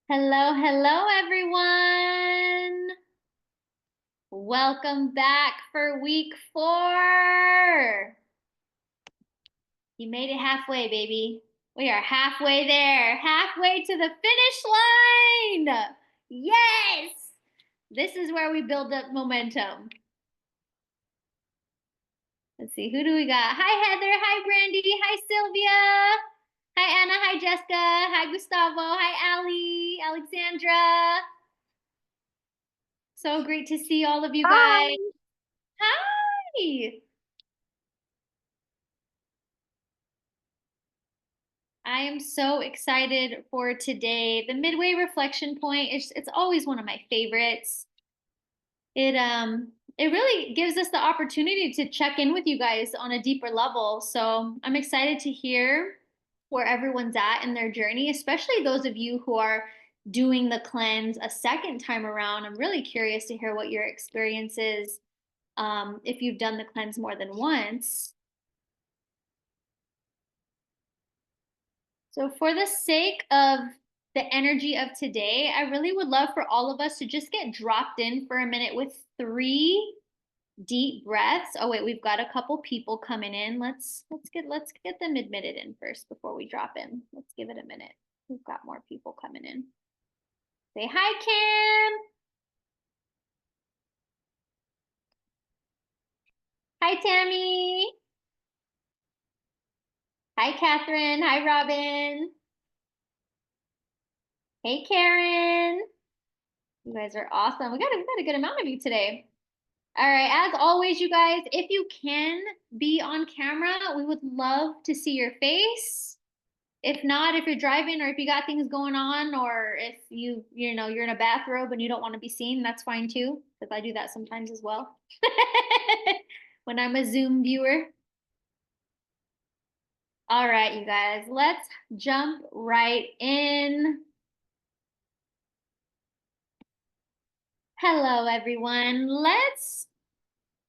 Hello, hello, everyone. Welcome back for week 4. You made it halfway, baby. We are halfway there, halfway to the finish line. Yes! This is where we build up momentum. Let's see, who do we got? Hi, Heather. Hi, Brandy. Hi, Sylvia. Hi, Anna. Hi, Jessica. Hi, Gustavo. Hi, Ali. Alexandra. So great to see all of you Hi. guys. Hi. I am so excited for today. The midway reflection point is it's always one of my favorites. It really gives us the opportunity to check in with you guys on a deeper level. So I'm excited to hear where everyone's at in their journey, especially those of you who are doing the cleanse a second time around. I'm really curious to hear what your experience is, if you've done the cleanse more than once. So, for the sake of the energy of today, I really would love for all of us to just get dropped in for a minute with 3 deep breaths. Oh wait, we've got a couple people coming in. Let's get them admitted in first before we drop in. Let's give it a minute. We've got more people coming in. Say hi, Kim. Hi, Tammy. Hi, Catherine. Hi, Robin. Hey, Karen. You guys are awesome. We got a good amount of you today. All right, as always, you guys, if you can be on camera, we would love to see your face. If not, if you're driving or if you got things going on, or if you're in a bathrobe and you don't want to be seen, that's fine too, because I do that sometimes as well. When I'm a Zoom viewer. All right, you guys, let's jump right in. Hello, everyone. Let's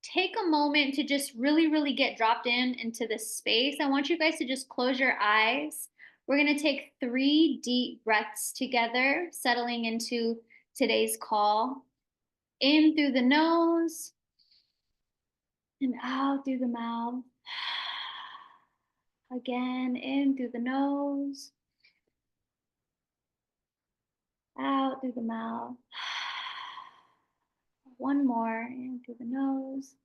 take a moment to just really, really get dropped into this space. I want you guys to just close your eyes. We're going to take 3 deep breaths together, settling into today's call. In through the nose and out through the mouth. Again, in through the nose, out through the mouth. One more, in through the nose,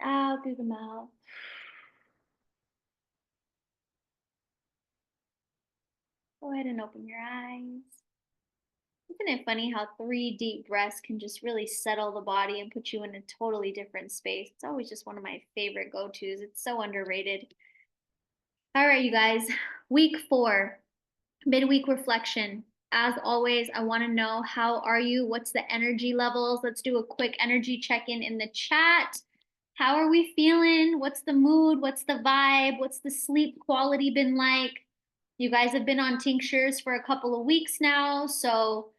out through the mouth. Go ahead and open your eyes. Isn't it funny how 3 deep breaths can just really settle the body and put you in a totally different space? It's always just one of my favorite go-tos. It's so underrated. All right, you guys, week 4, midweek reflection. As always, I want to know, how are you? What's the energy levels? Let's do a quick energy check-in in the chat. How are we feeling? What's the mood? What's the vibe? What's the sleep quality been like? You guys have been on tinctures for a couple of weeks now, so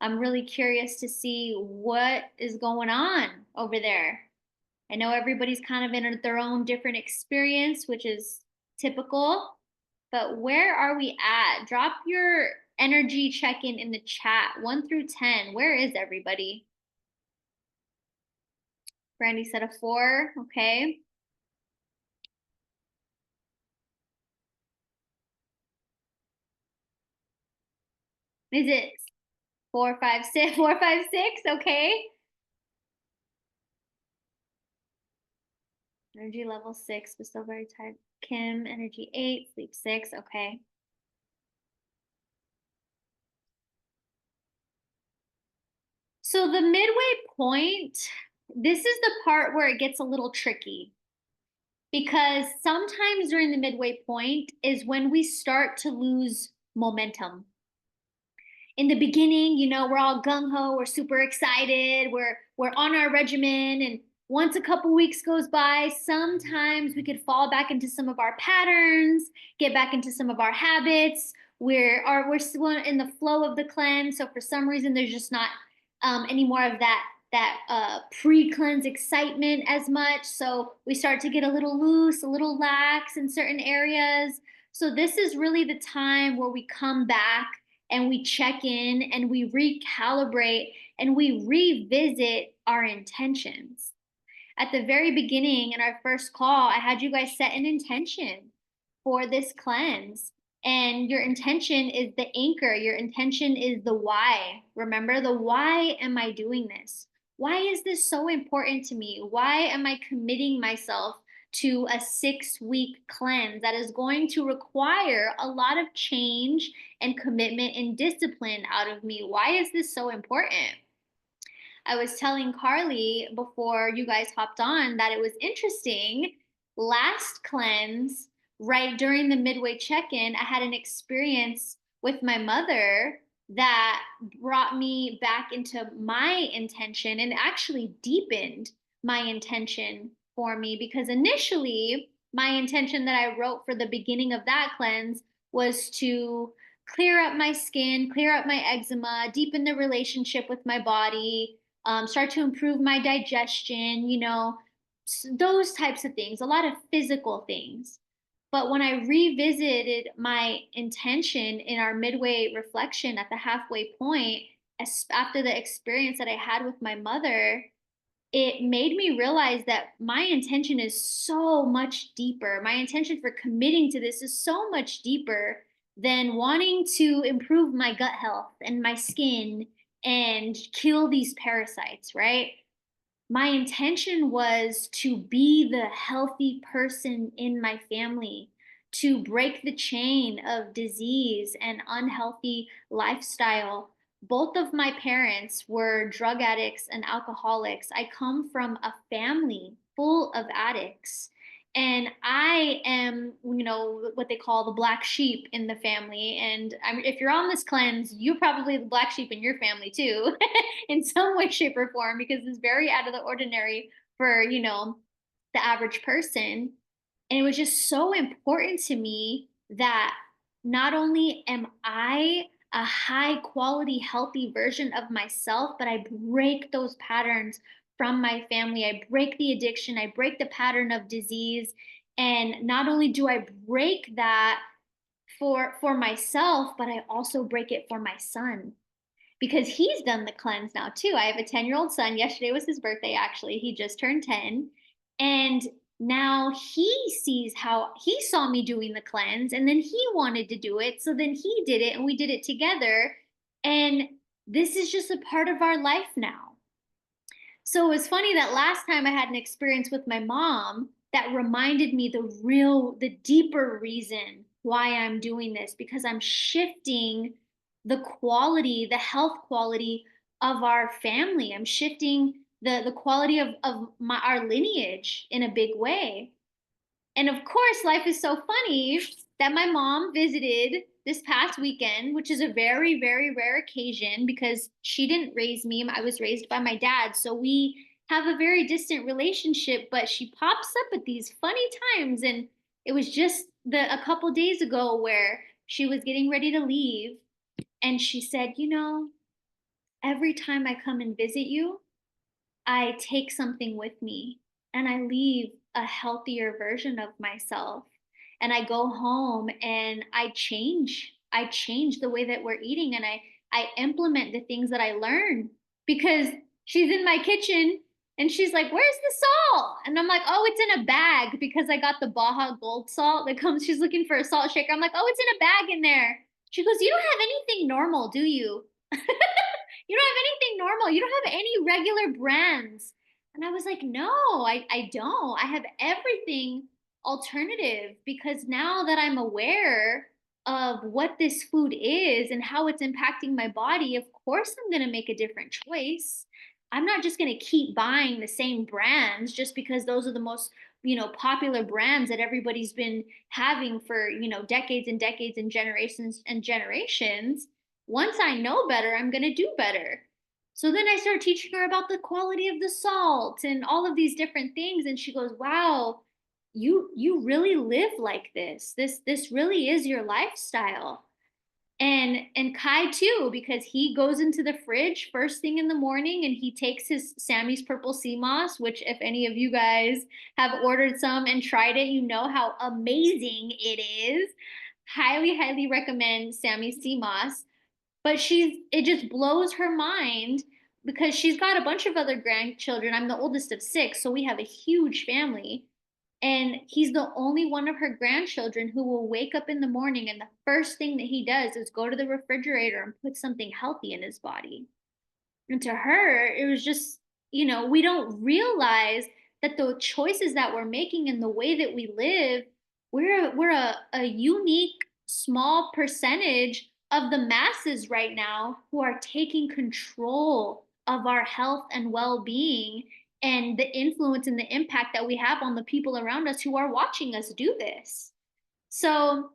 I'm really curious to see what is going on over there. I know everybody's kind of in their own different experience, which is typical, but where are we at? Drop your energy check in the chat, 1 through 10. Where is everybody? Brandy said a 4. Okay. Is it 4, 5, 6? 4, 5, 6? Okay. Energy level 6, but still very tired. Kim, energy 8, sleep 6. Okay. So the midway point, this is the part where it gets a little tricky, because sometimes during the midway point is when we start to lose momentum. In the beginning, we're all gung ho, we're super excited, we're on our regimen, and once a couple weeks goes by, sometimes we could fall back into some of our patterns, get back into some of our habits. We're still in the flow of the cleanse, so for some reason there's just not any more of that pre-cleanse excitement as much. So we start to get a little loose, a little lax in certain areas. So this is really the time where we come back and we check in and we recalibrate and we revisit our intentions. At the very beginning in our first call, I had you guys set an intention for this cleanse. And your intention is the anchor, your intention is the why. Remember, the why am I doing this? Why is this so important to me? Why am I committing myself to a 6 week cleanse that is going to require a lot of change and commitment and discipline out of me? Why is this so important? I was telling Carly before you guys hopped on that it was interesting. Last cleanse, right during the midway check in, I had an experience with my mother that brought me back into my intention and actually deepened my intention for me because initially, my intention that I wrote for the beginning of that cleanse was to clear up my skin, clear up my eczema, deepen the relationship with my body, start to improve my digestion, those types of things, a lot of physical things. But when I revisited my intention in our midway reflection at the halfway point, after the experience that I had with my mother, it made me realize that my intention is so much deeper. My intention for committing to this is so much deeper than wanting to improve my gut health and my skin and kill these parasites, right? My intention was to be the healthy person in my family, to break the chain of disease and unhealthy lifestyle. Both of my parents were drug addicts and alcoholics. I come from a family full of addicts. And I am, what they call the black sheep in the family. And if you're on this cleanse, you're probably the black sheep in your family too. In some way, shape, or form because it's very out of the ordinary for, the average person. And it was just so important to me that not only am I a high quality, healthy version of myself, but I break those patterns from my family. I break the addiction, I break the pattern of disease. And not only do I break that for myself, but I also break it for my son because he's done the cleanse now too. I have a 10-year-old son. Yesterday was his birthday, actually. He just turned 10. And now he sees how he saw me doing the cleanse and then he wanted to do it. So then he did it and we did it together. And this is just a part of our life now. So it was funny that last time I had an experience with my mom that reminded me the deeper reason why I'm doing this because I'm shifting the quality, the health quality of our family. I'm shifting the quality of our lineage in a big way. And of course, life is so funny that my mom visited this past weekend, which is a very, very rare occasion because she didn't raise me. I was raised by my dad. So we have a very distant relationship, but she pops up at these funny times. And it was just a couple days ago where she was getting ready to leave. And she said, every time I come and visit you, I take something with me and I leave a healthier version of myself. And I go home and I change. I change the way that we're eating and I implement the things that I learn because she's in my kitchen and she's like, "Where's the salt?" And I'm like, "Oh, it's in a bag because I got the Baja Gold salt that comes." She's looking for a salt shaker. I'm like, "Oh, it's in a bag in there." She goes, "You don't have anything normal, do you?" You don't have anything normal. You don't have any regular brands. And I was like, no, I don't. I have everything alternative because now that I'm aware of what this food is and how it's impacting my body, of course I'm going to make a different choice. I'm not just going to keep buying the same brands just because those are the most, popular brands that everybody's been having for, decades and decades and generations. Once I know better, I'm going to do better. So then I started teaching her about the quality of the salt and all of these different things. And she goes, wow, you really live like this. This really is your lifestyle. And Kai too, because he goes into the fridge first thing in the morning and he takes his Sammy's purple sea moss, which if any of you guys have ordered some and tried it, you know how amazing it is. Highly, highly recommend Sammy C. Moss. But it just blows her mind because she's got a bunch of other grandchildren. I'm the oldest of six, so we have a huge family. And he's the only one of her grandchildren who will wake up in the morning and the first thing that he does is go to the refrigerator and put something healthy in his body. And to her, it was just, we don't realize that the choices that we're making and the way that we live, we're a unique small percentage of the masses right now who are taking control of our health and well-being and the influence and the impact that we have on the people around us who are watching us do this. So,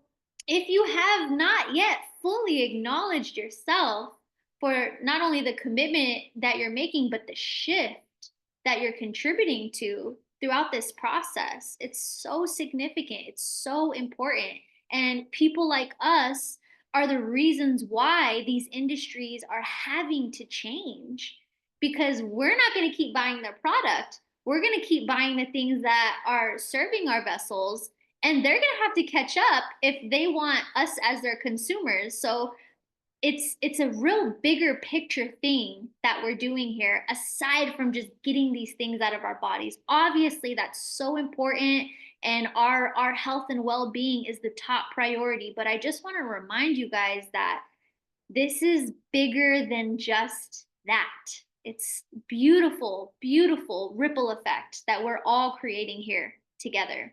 if you have not yet fully acknowledged yourself for not only the commitment that you're making, but the shift that you're contributing to throughout this process, it's so significant. It's so important. And people like us are the reasons why these industries are having to change because we're not going to keep buying their product. We're going to keep buying the things that are serving our vessels and they're going to have to catch up if they want us as their consumers. So it's a real bigger picture thing that we're doing here aside from just getting these things out of our bodies. Obviously that's so important and our health and well-being is the top priority, but I just want to remind you guys that this is bigger than just that. It's beautiful, beautiful ripple effect that we're all creating here together.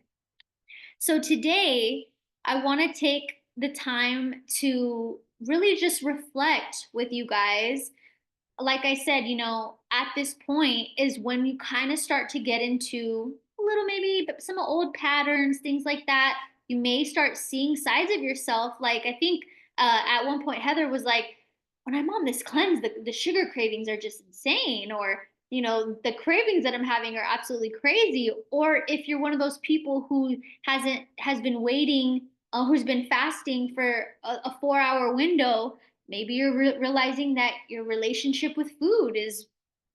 So today, I want to take the time to really just reflect with you guys. Like I said, at this point is when you kind of start to get into a little maybe some old patterns, things like that. You may start seeing sides of yourself. Like I think at one point, Heather was like, when I'm on this cleanse, the sugar cravings are just insane. Or the cravings that I'm having are absolutely crazy. Or if you're one of those people who has been waiting, who's been fasting for a 4 hour window, maybe you're realizing that your relationship with food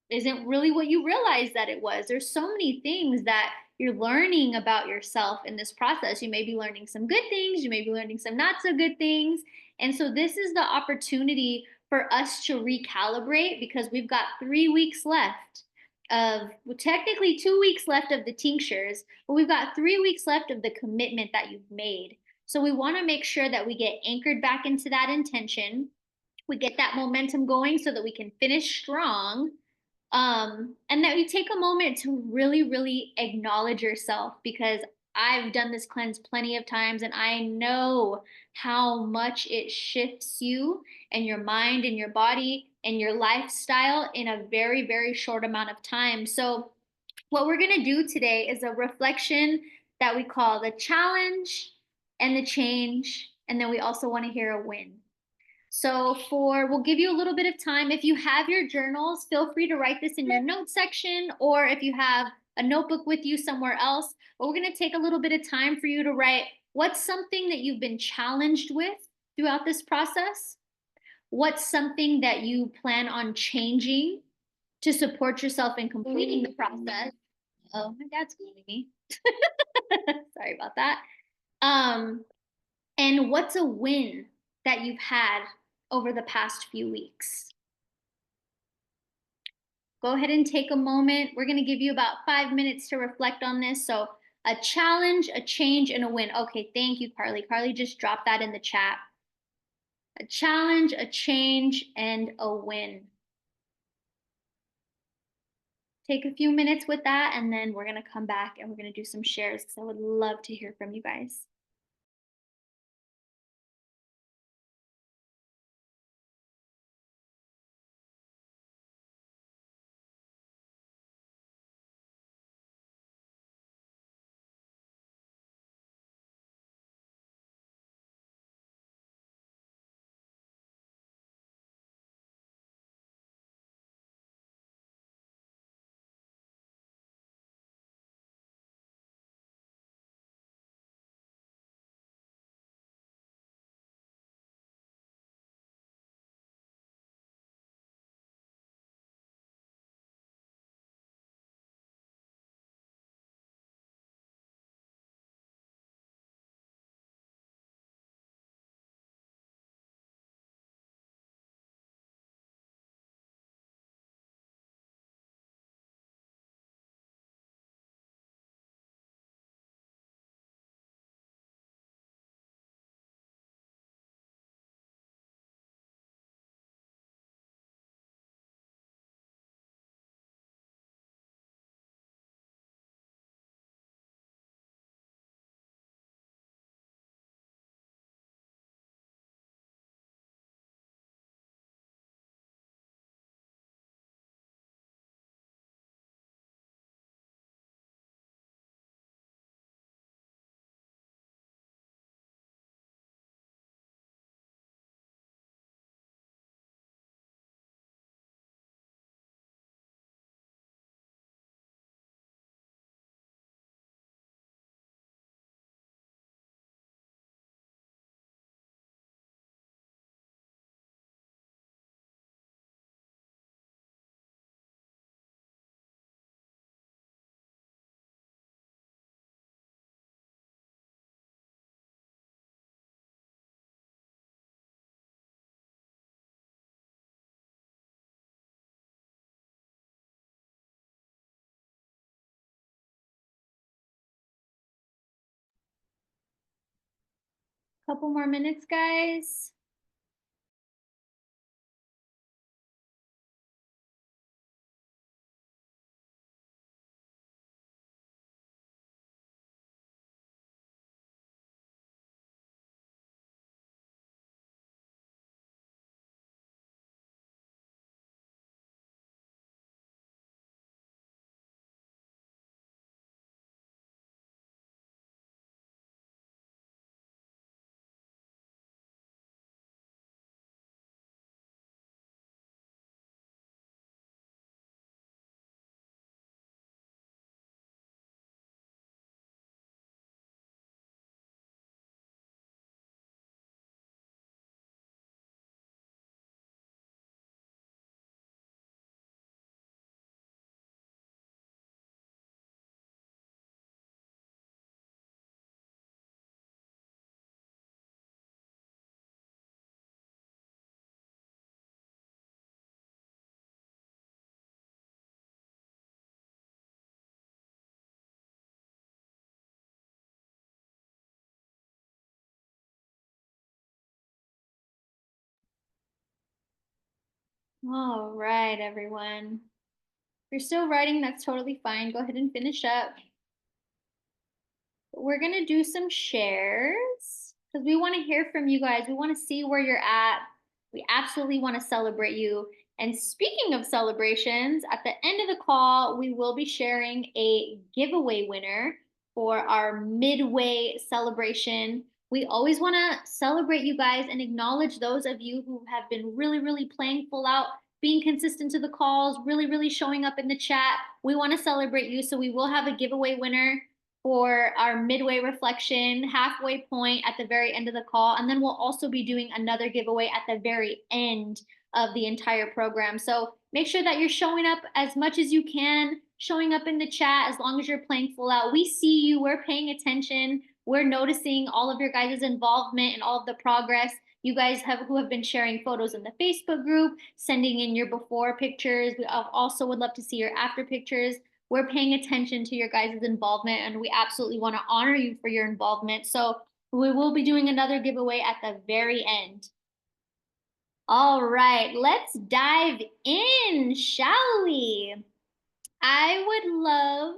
isn't really what you realized that it was. There's so many things that you're learning about yourself in this process. You may be learning some good things, you may be learning some not so good things. And so this is the opportunity for us to recalibrate because we've got 3 weeks left of, well, technically 2 weeks left of the tinctures, but we've got 3 weeks left of the commitment that you've made. So we want to make sure that we get anchored back into that intention. We get that momentum going so that we can finish strong, and that you take a moment to really, really acknowledge yourself because I've done this cleanse plenty of times and I know how much it shifts you and your mind and your body and your lifestyle in a very, very short amount of time. So, what we're going to do today is a reflection that we call the challenge and the change. And then we also want to hear a win. So we'll give you a little bit of time. If you have your journals, feel free to write this in your notes section, or if you have a notebook with you somewhere else. But we're going to take a little bit of time for you to write what's something that you've been challenged with throughout this process? What's something that you plan on changing to support yourself in completing the process? Oh, my dad's calling me. Sorry about that. And what's a win that you've had over the past few weeks? Go ahead and take a moment. We're going to give you about 5 minutes to reflect on this. So, a challenge, a change, and a win. Okay, thank you, Carly. Carly just dropped that in the chat. A challenge, a change, and a win. Take a few minutes with that, and then we're going to come back and we're going to do some shares because I would love to hear from you guys. Couple more minutes, guys. All right, everyone. If you're still writing, that's totally fine. Go ahead and finish up. We're going to do some shares because we want to hear from you guys. We want to see where you're at. We absolutely want to celebrate you. And speaking of celebrations, at the end of the call, we will be sharing a giveaway winner for our midway celebration. We always want to celebrate you guys and acknowledge those of you who have been really, really playing full out, being consistent to the calls, really, really showing up in the chat. We want to celebrate you. So we will have a giveaway winner for our midway reflection, halfway point at the very end of the call. And then we'll also be doing another giveaway at the very end of the entire program. So make sure that you're showing up as much as you can, showing up in the chat as long as you're playing full out. We see you, we're paying attention, we're noticing all of your guys' involvement and all of the progress. You guys who have been sharing photos in the Facebook group, sending in your before pictures. We also would love to see your after pictures. We're paying attention to your guys' involvement and we absolutely want to honor you for your involvement. So we will be doing another giveaway at the very end. All right, let's dive in, shall we? I would love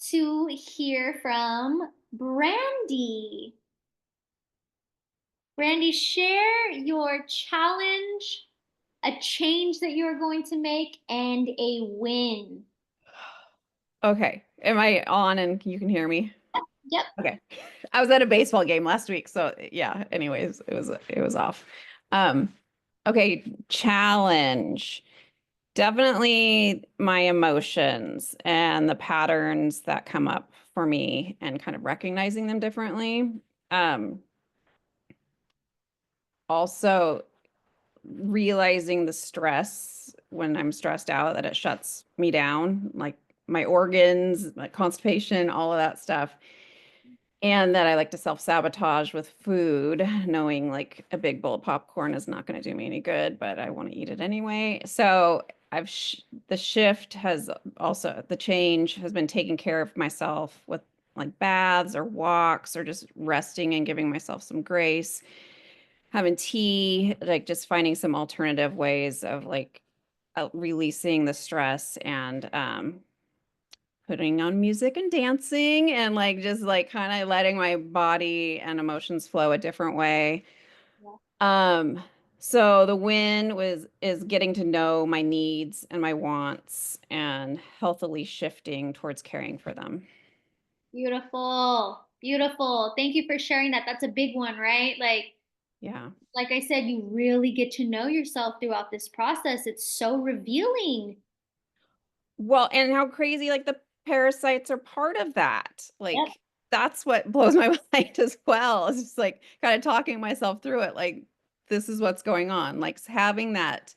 to hear from Brandy. Brandy, share your challenge, a change that you are going to make, and a win. Okay. Am I on and you can hear me? Yep. Okay. I was at a baseball game last week, so yeah, anyways, it was off. Um, okay, challenge. Definitely my emotions and the patterns that come up for me and kind of recognizing them differently. Um, Also realizing the stress when I'm stressed out that it shuts me down, like my organs, my constipation, all of that stuff. And that I like to self-sabotage with food, knowing like a big bowl of popcorn is not going to do me any good, but I want to eat it anyway. So I've the shift has also the change has been taking care of myself with like baths or walks or just resting and giving myself some grace, having tea, like just finding some alternative ways of like releasing the stress and putting on music and dancing and like just like kind of letting my body and emotions flow a different way. Yeah. Um, so the win is getting to know my needs and my wants and healthily shifting towards caring for them. Beautiful. Beautiful. Thank you for sharing that. That's a big one, right? Yeah. Like I said, you really get to know yourself throughout this process. It's so revealing. Well, and how crazy like the parasites are part of that. Yep. Like that's what blows my mind as well. It's just like kind of talking myself through it. Like this is what's going on. Like having that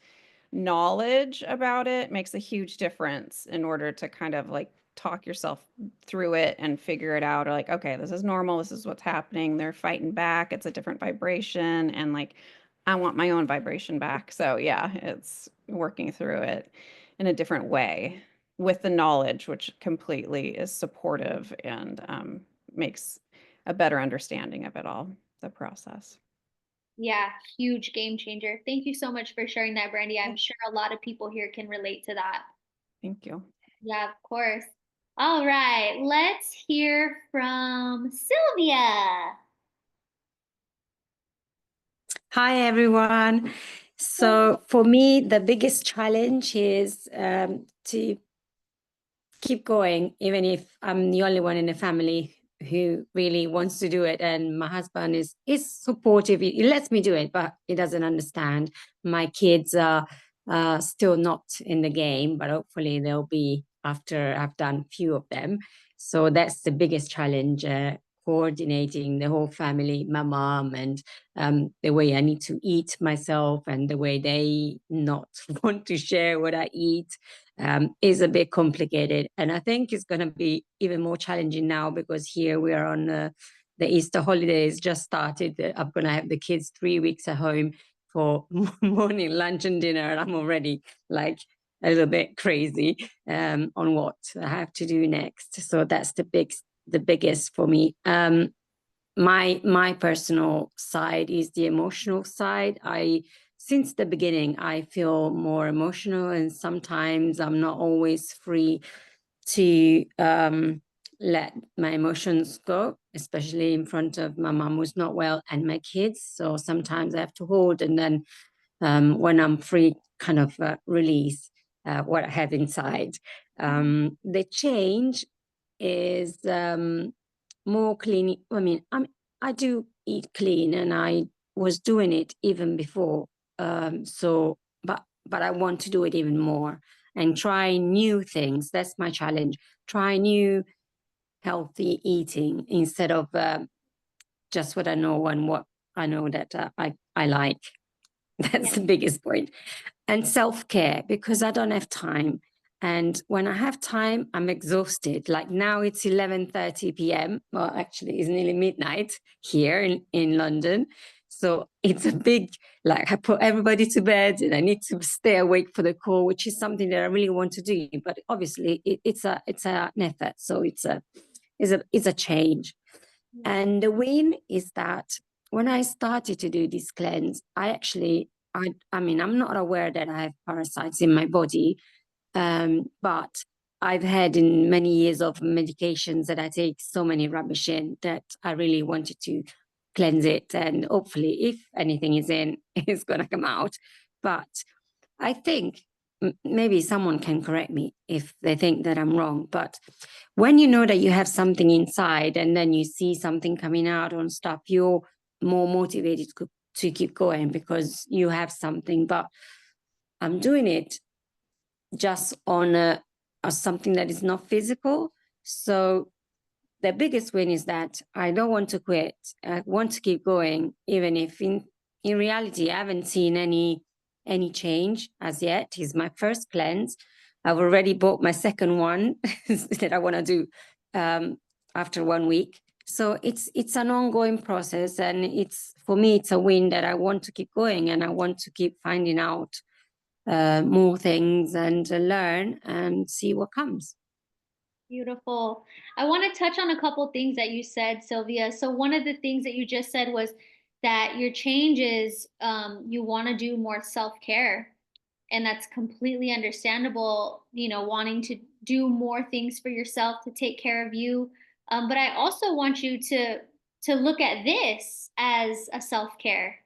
knowledge about it makes a huge difference in order to kind of like talk yourself through it and figure it out. Or like, okay, this is normal. This is what's happening. They're fighting back. It's a different vibration. And like, I want my own vibration back. So yeah, it's working through it in a different way with the knowledge, which completely is supportive and makes a better understanding of it all, the process. Yeah, huge game changer. Thank you so much for sharing that, Brandy. I'm sure a lot of people here can relate to that. Thank you. Yeah, of course. All right, let's hear from Sylvia. Hi, everyone. So, for me, the biggest challenge is to keep going, even if I'm the only one in the family who really wants to do it. And my husband is supportive. He lets me do it, but he doesn't understand. My kids are still not in the game, but hopefully they'll be after I've done a few of them. So that's the biggest challenge. Coordinating the whole family, my mom, and the way I need to eat myself, and the way they not want to share what I eat, is a bit complicated. And I think it's going to be even more challenging now because here we are on the Easter holidays just started. I'm going to have the kids 3 weeks at home for morning, lunch, and dinner. And I'm already like a little bit crazy on what I have to do next. So that's the biggest for me. My personal side is the emotional side. Since the beginning, I feel more emotional, and sometimes I'm not always free to let my emotions go, especially in front of my mom who's not well and my kids. So sometimes I have to hold, and then when I'm free, kind of release what I have inside. The change is more clean. I mean, I do eat clean, and I was doing it even before. So, but I want to do it even more and try new things. That's my challenge. Try new healthy eating instead of just what I know and what I know that I like. That's Yeah. the biggest point. And self-care, because I don't have time. And when I have time, I'm exhausted. Like now it's 11:30 p.m. Well, actually, it's nearly midnight here in London. So it's a big, like I put everybody to bed and I need to stay awake for the call, which is something that I really want to do. But obviously it's an effort. So it's a change. And the win is that when I started to do this cleanse, I mean, I'm not aware that I have parasites in my body, but I've had in many years of medications that I take so many rubbish in that I really wanted to cleanse it. And hopefully, if anything is in, it's going to come out. But I think maybe someone can correct me if they think that I'm wrong. But when you know that you have something inside and then you see something coming out on stuff, you're more motivated to keep going because you have something. But I'm doing it just on something that is not physical. So the biggest win is that I don't want to quit. I want to keep going, even if in reality I haven't seen any change as yet. It's my first cleanse. I've already bought my second one that I want to do after 1 week. So it's an ongoing process, and it's for me it's a win that I want to keep going, and I want to keep finding out more things and learn and see what comes. Beautiful. I want to touch on a couple things that you said, Sylvia. So one of the things that you just said was that your change is you want to do more self-care. And that's completely understandable, wanting to do more things for yourself to take care of you. But I also want you to look at this as a self-care.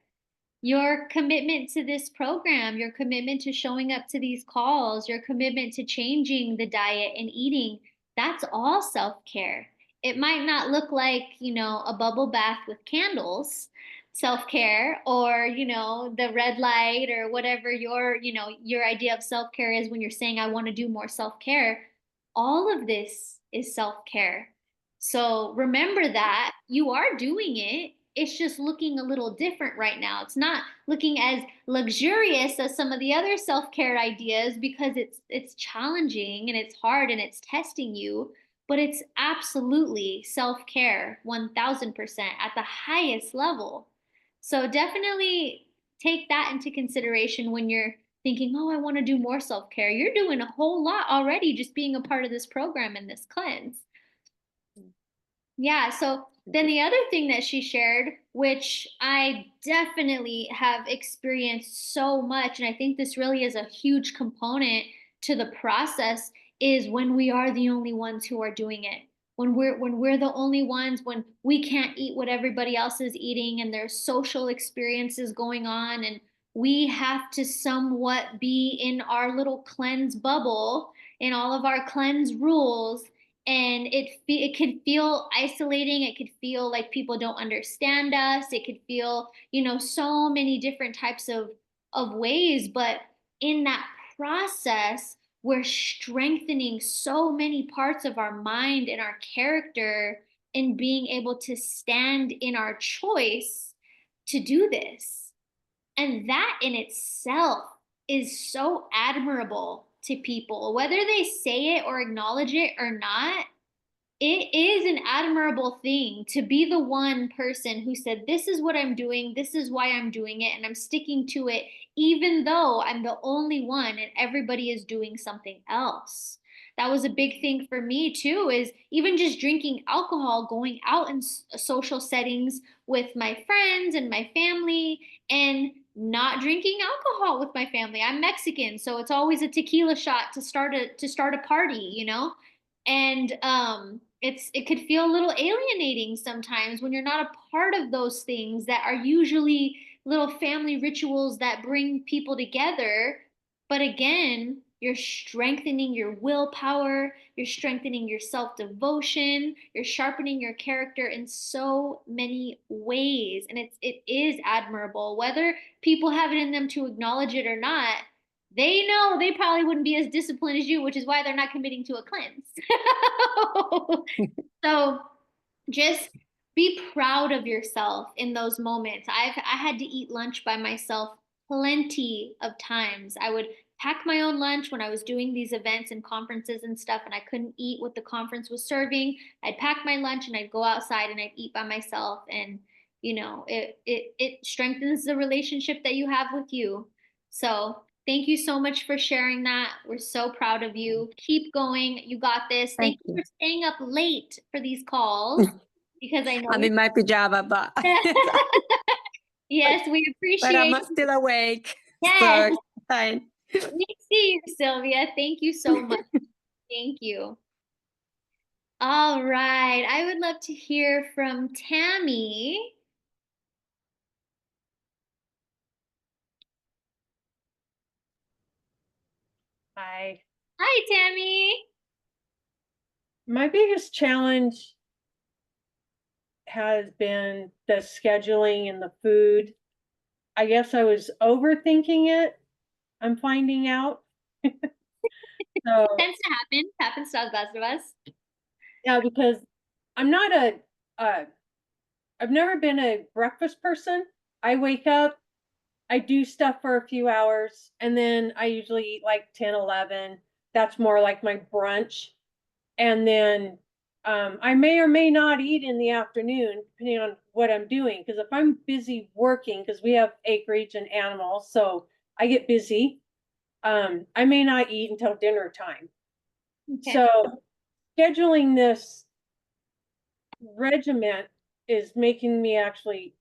Your commitment to this program, your commitment to showing up to these calls, your commitment to changing the diet and eating, that's all self care. It might not look like, a bubble bath with candles, self care, or, the red light or whatever your idea of self care is when you're saying, I want to do more self care. All of this is self care. So remember that you are doing it. It's just looking a little different right now. It's not looking as luxurious as some of the other self-care ideas because it's challenging and it's hard and it's testing you, but it's absolutely self-care 1000% at the highest level. So definitely take that into consideration when you're thinking, "Oh, I want to do more self-care." You're doing a whole lot already just being a part of this program and this cleanse. Yeah, so Then the other thing that she shared, which I definitely have experienced so much, and I think this really is a huge component to the process, is when we are the only ones who are doing it. When we're the only ones, when we can't eat what everybody else is eating and there's social experiences going on, and we have to somewhat be in our little cleanse bubble in all of our cleanse rules, and it could feel isolating. It could feel like people don't understand us. It could feel, so many different types of ways, but in that process we're strengthening so many parts of our mind and our character in being able to stand in our choice to do this. And that in itself is so admirable to people, whether they say it or acknowledge it or not. It is an admirable thing to be the one person who said, "This is what I'm doing, this is why I'm doing it, and I'm sticking to it, even though I'm the only one and everybody is doing something else." That was a big thing for me too, is even just drinking alcohol, going out in social settings with my friends and my family, and not drinking alcohol with my family. I'm Mexican, so it's always a tequila shot to start a party. And it could feel a little alienating sometimes when you're not a part of those things that are usually little family rituals that bring people together. But again, you're strengthening your willpower, you're strengthening your self-devotion, you're sharpening your character in so many ways, and it is admirable. Whether people have it in them to acknowledge it or not, they know they probably wouldn't be as disciplined as you, which is why they're not committing to a cleanse. So just be proud of yourself in those moments. I had to eat lunch by myself plenty of times. I would pack my own lunch when I was doing these events and conferences and stuff, and I couldn't eat what the conference was serving. I'd pack my lunch and I'd go outside and I'd eat by myself. And it strengthens the relationship that you have with you. So thank you so much for sharing that. We're so proud of you. Keep going. You got this. Thank Thank you you. for staying up late for these calls, because I know I'm in my pajama, but Yes, we but I'm appreciate. still awake. Yes, So fine. we see you, Sylvia. Thank you so much. Thank you. All right. I would love to hear from Tammy. Hi. Hi, Tammy. My biggest challenge has been the scheduling and the food. I guess I was overthinking it. I'm finding out. So Tends to happen. Happens to the best of us. yeah, because I'm not I've never been a breakfast person. I wake up, I do stuff for a few hours, and then I usually eat like 10, 11. That's more like my brunch. And then I may or may not eat in the afternoon, depending on what I'm doing. Because if I'm busy working, because we have acreage and animals, so I get busy, I may not eat until dinner time. Okay. So scheduling this regiment is making me actually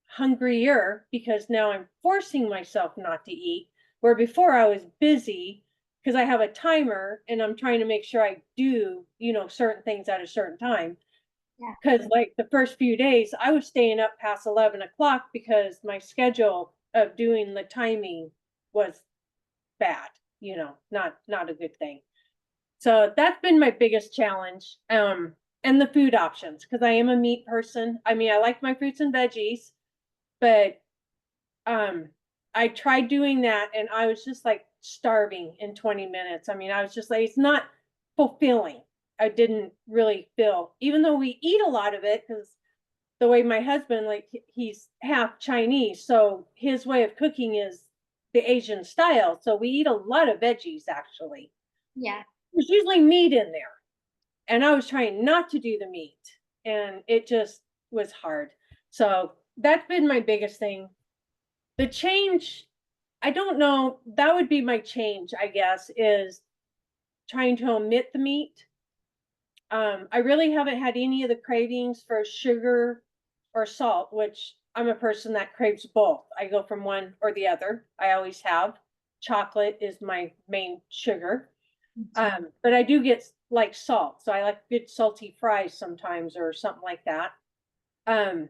hungrier, because now I'm forcing myself not to eat, where before I was busy because I have a timer and I'm trying to make sure I do, certain things at a certain time. Yeah. Because like the first few days, I was staying up past 11 o'clock because my schedule of doing the timing was bad, not a good thing. So that's been my biggest challenge. And the food options, because I am a meat person. I mean, I like my fruits and veggies, but I tried doing that and I was just like starving in 20 minutes. I mean, I was just like, it's not fulfilling. I didn't really feel, even though we eat a lot of it, because the way my husband, like, he's half Chinese, so his way of cooking is the Asian style. So we eat a lot of veggies, actually. Yeah. There's usually meat in there. And I was trying not to do the meat, and it just was hard. So that's been my biggest thing. The change, I don't know, that would be my change, I guess, is trying to omit the meat. I really haven't had any of the cravings for sugar or salt, which I'm a person that craves both. I go from one or the other. I always have. Chocolate is my main sugar. But I do get like salt. So I like good salty fries sometimes or something like that. But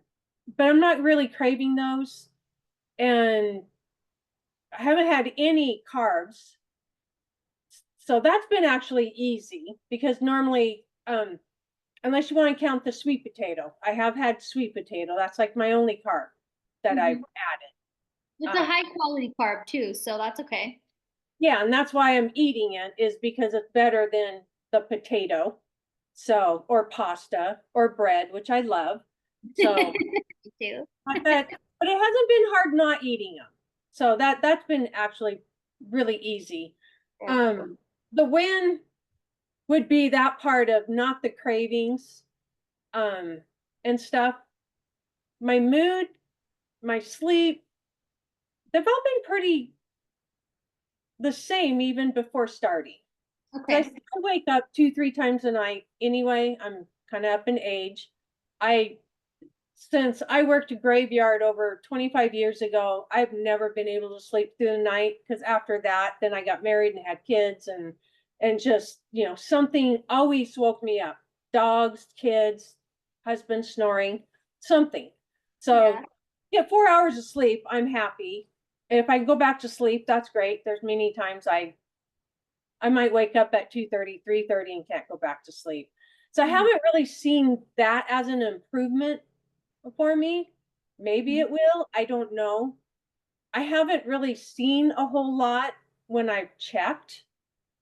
I'm not really craving those. And I haven't had any carbs. So that's been actually easy because normally, unless you want to count the sweet potato, I have had sweet potato. That's like my only carb that I've added. It's a high quality carb too, so that's okay. Yeah, and that's why I'm eating it is because it's better than the potato. So, or pasta or bread, which I love. So, Me too. but it hasn't been hard not eating them. So that's been actually really easy. The win would be that part of not the cravings, and stuff. My mood, my sleep, they've all been pretty the same even before starting. I Okay. wake up 2-3 times a night anyway. I'm kind of up in age. Since I worked a graveyard over 25 years ago, I've never been able to sleep through the night because after that, then I got married and had kids and just, something always woke me up. Dogs, kids, husband snoring, something. So Yeah. 4 hours of sleep, I'm happy. And if I go back to sleep, that's great. There's many times I might wake up at 2:30, 3:30 and can't go back to sleep. So I haven't really seen that as an improvement for me. Maybe it will. I don't know. I haven't really seen a whole lot when I've checked.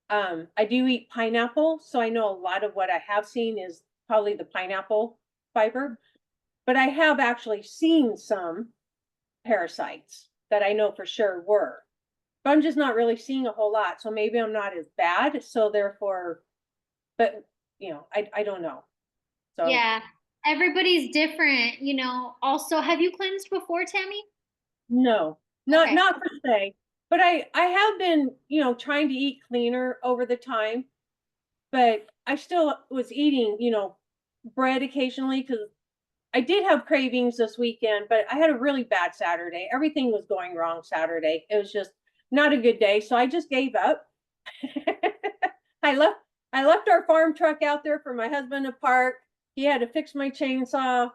I do eat pineapple, so I know a lot of what I have seen is probably the pineapple fiber, but I have actually seen some parasites that I know for sure were. But I'm just not really seeing a whole lot, so maybe I'm not as bad, so therefore, but I don't know. So Yeah. Everybody's different, Also, have you cleansed before, Tammy? no, Okay. not per se, but I have been, trying to eat cleaner over the time, but I still was eating, bread occasionally because I did have cravings this weekend, but I had a really bad Saturday. Everything was going wrong Saturday. It was just not a good day, so I just gave up. I left our farm truck out there for my husband to park. He had to fix my chainsaw.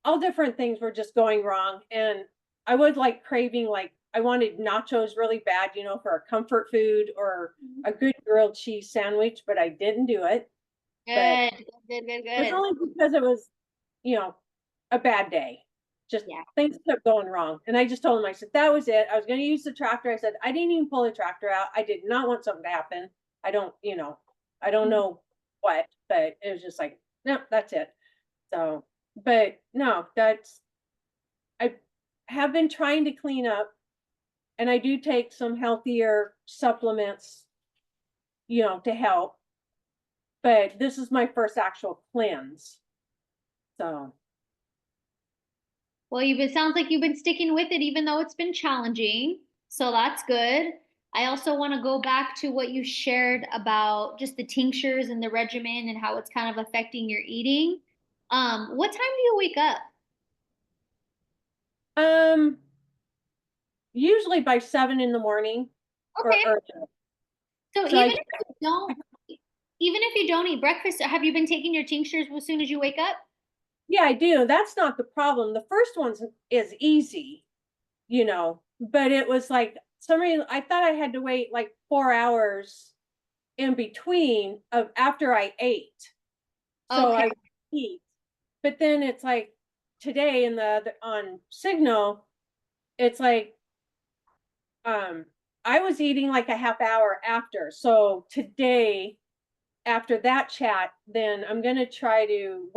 All different things were just going wrong. And I was like craving, like I wanted nachos really bad, for a comfort food or a good grilled cheese sandwich, but I didn't do it. But Good. it was only because it was, a bad day. Just things kept going wrong. And I just told him, I said, that was it. I was going to use the tractor. I said, I didn't even pull the tractor out. I did not want something to happen. I don't know what, but it was just like, no, that's it. So, but no, I have been trying to clean up and I do take some healthier supplements, to help. But this is my first actual cleanse. So, Well, it sounds like you've been sticking with it even though it's been challenging. So that's good. I also want to go back to what you shared about just the tinctures and the regimen and how it's kind of affecting your eating. What time do you wake up? usually by 7 in the morning Okay. or So so even if you don't eat breakfast, have you been taking your tinctures as soon as you wake up? yeah, I do. That's not the problem. The first one is easy, but it was like some reason I thought I had to wait like 4 hours in between of after I ate. So Okay. I eat. But then it's like today on Signal, it's like I was eating like a half hour after. So today, after that chat, then I'm gonna try to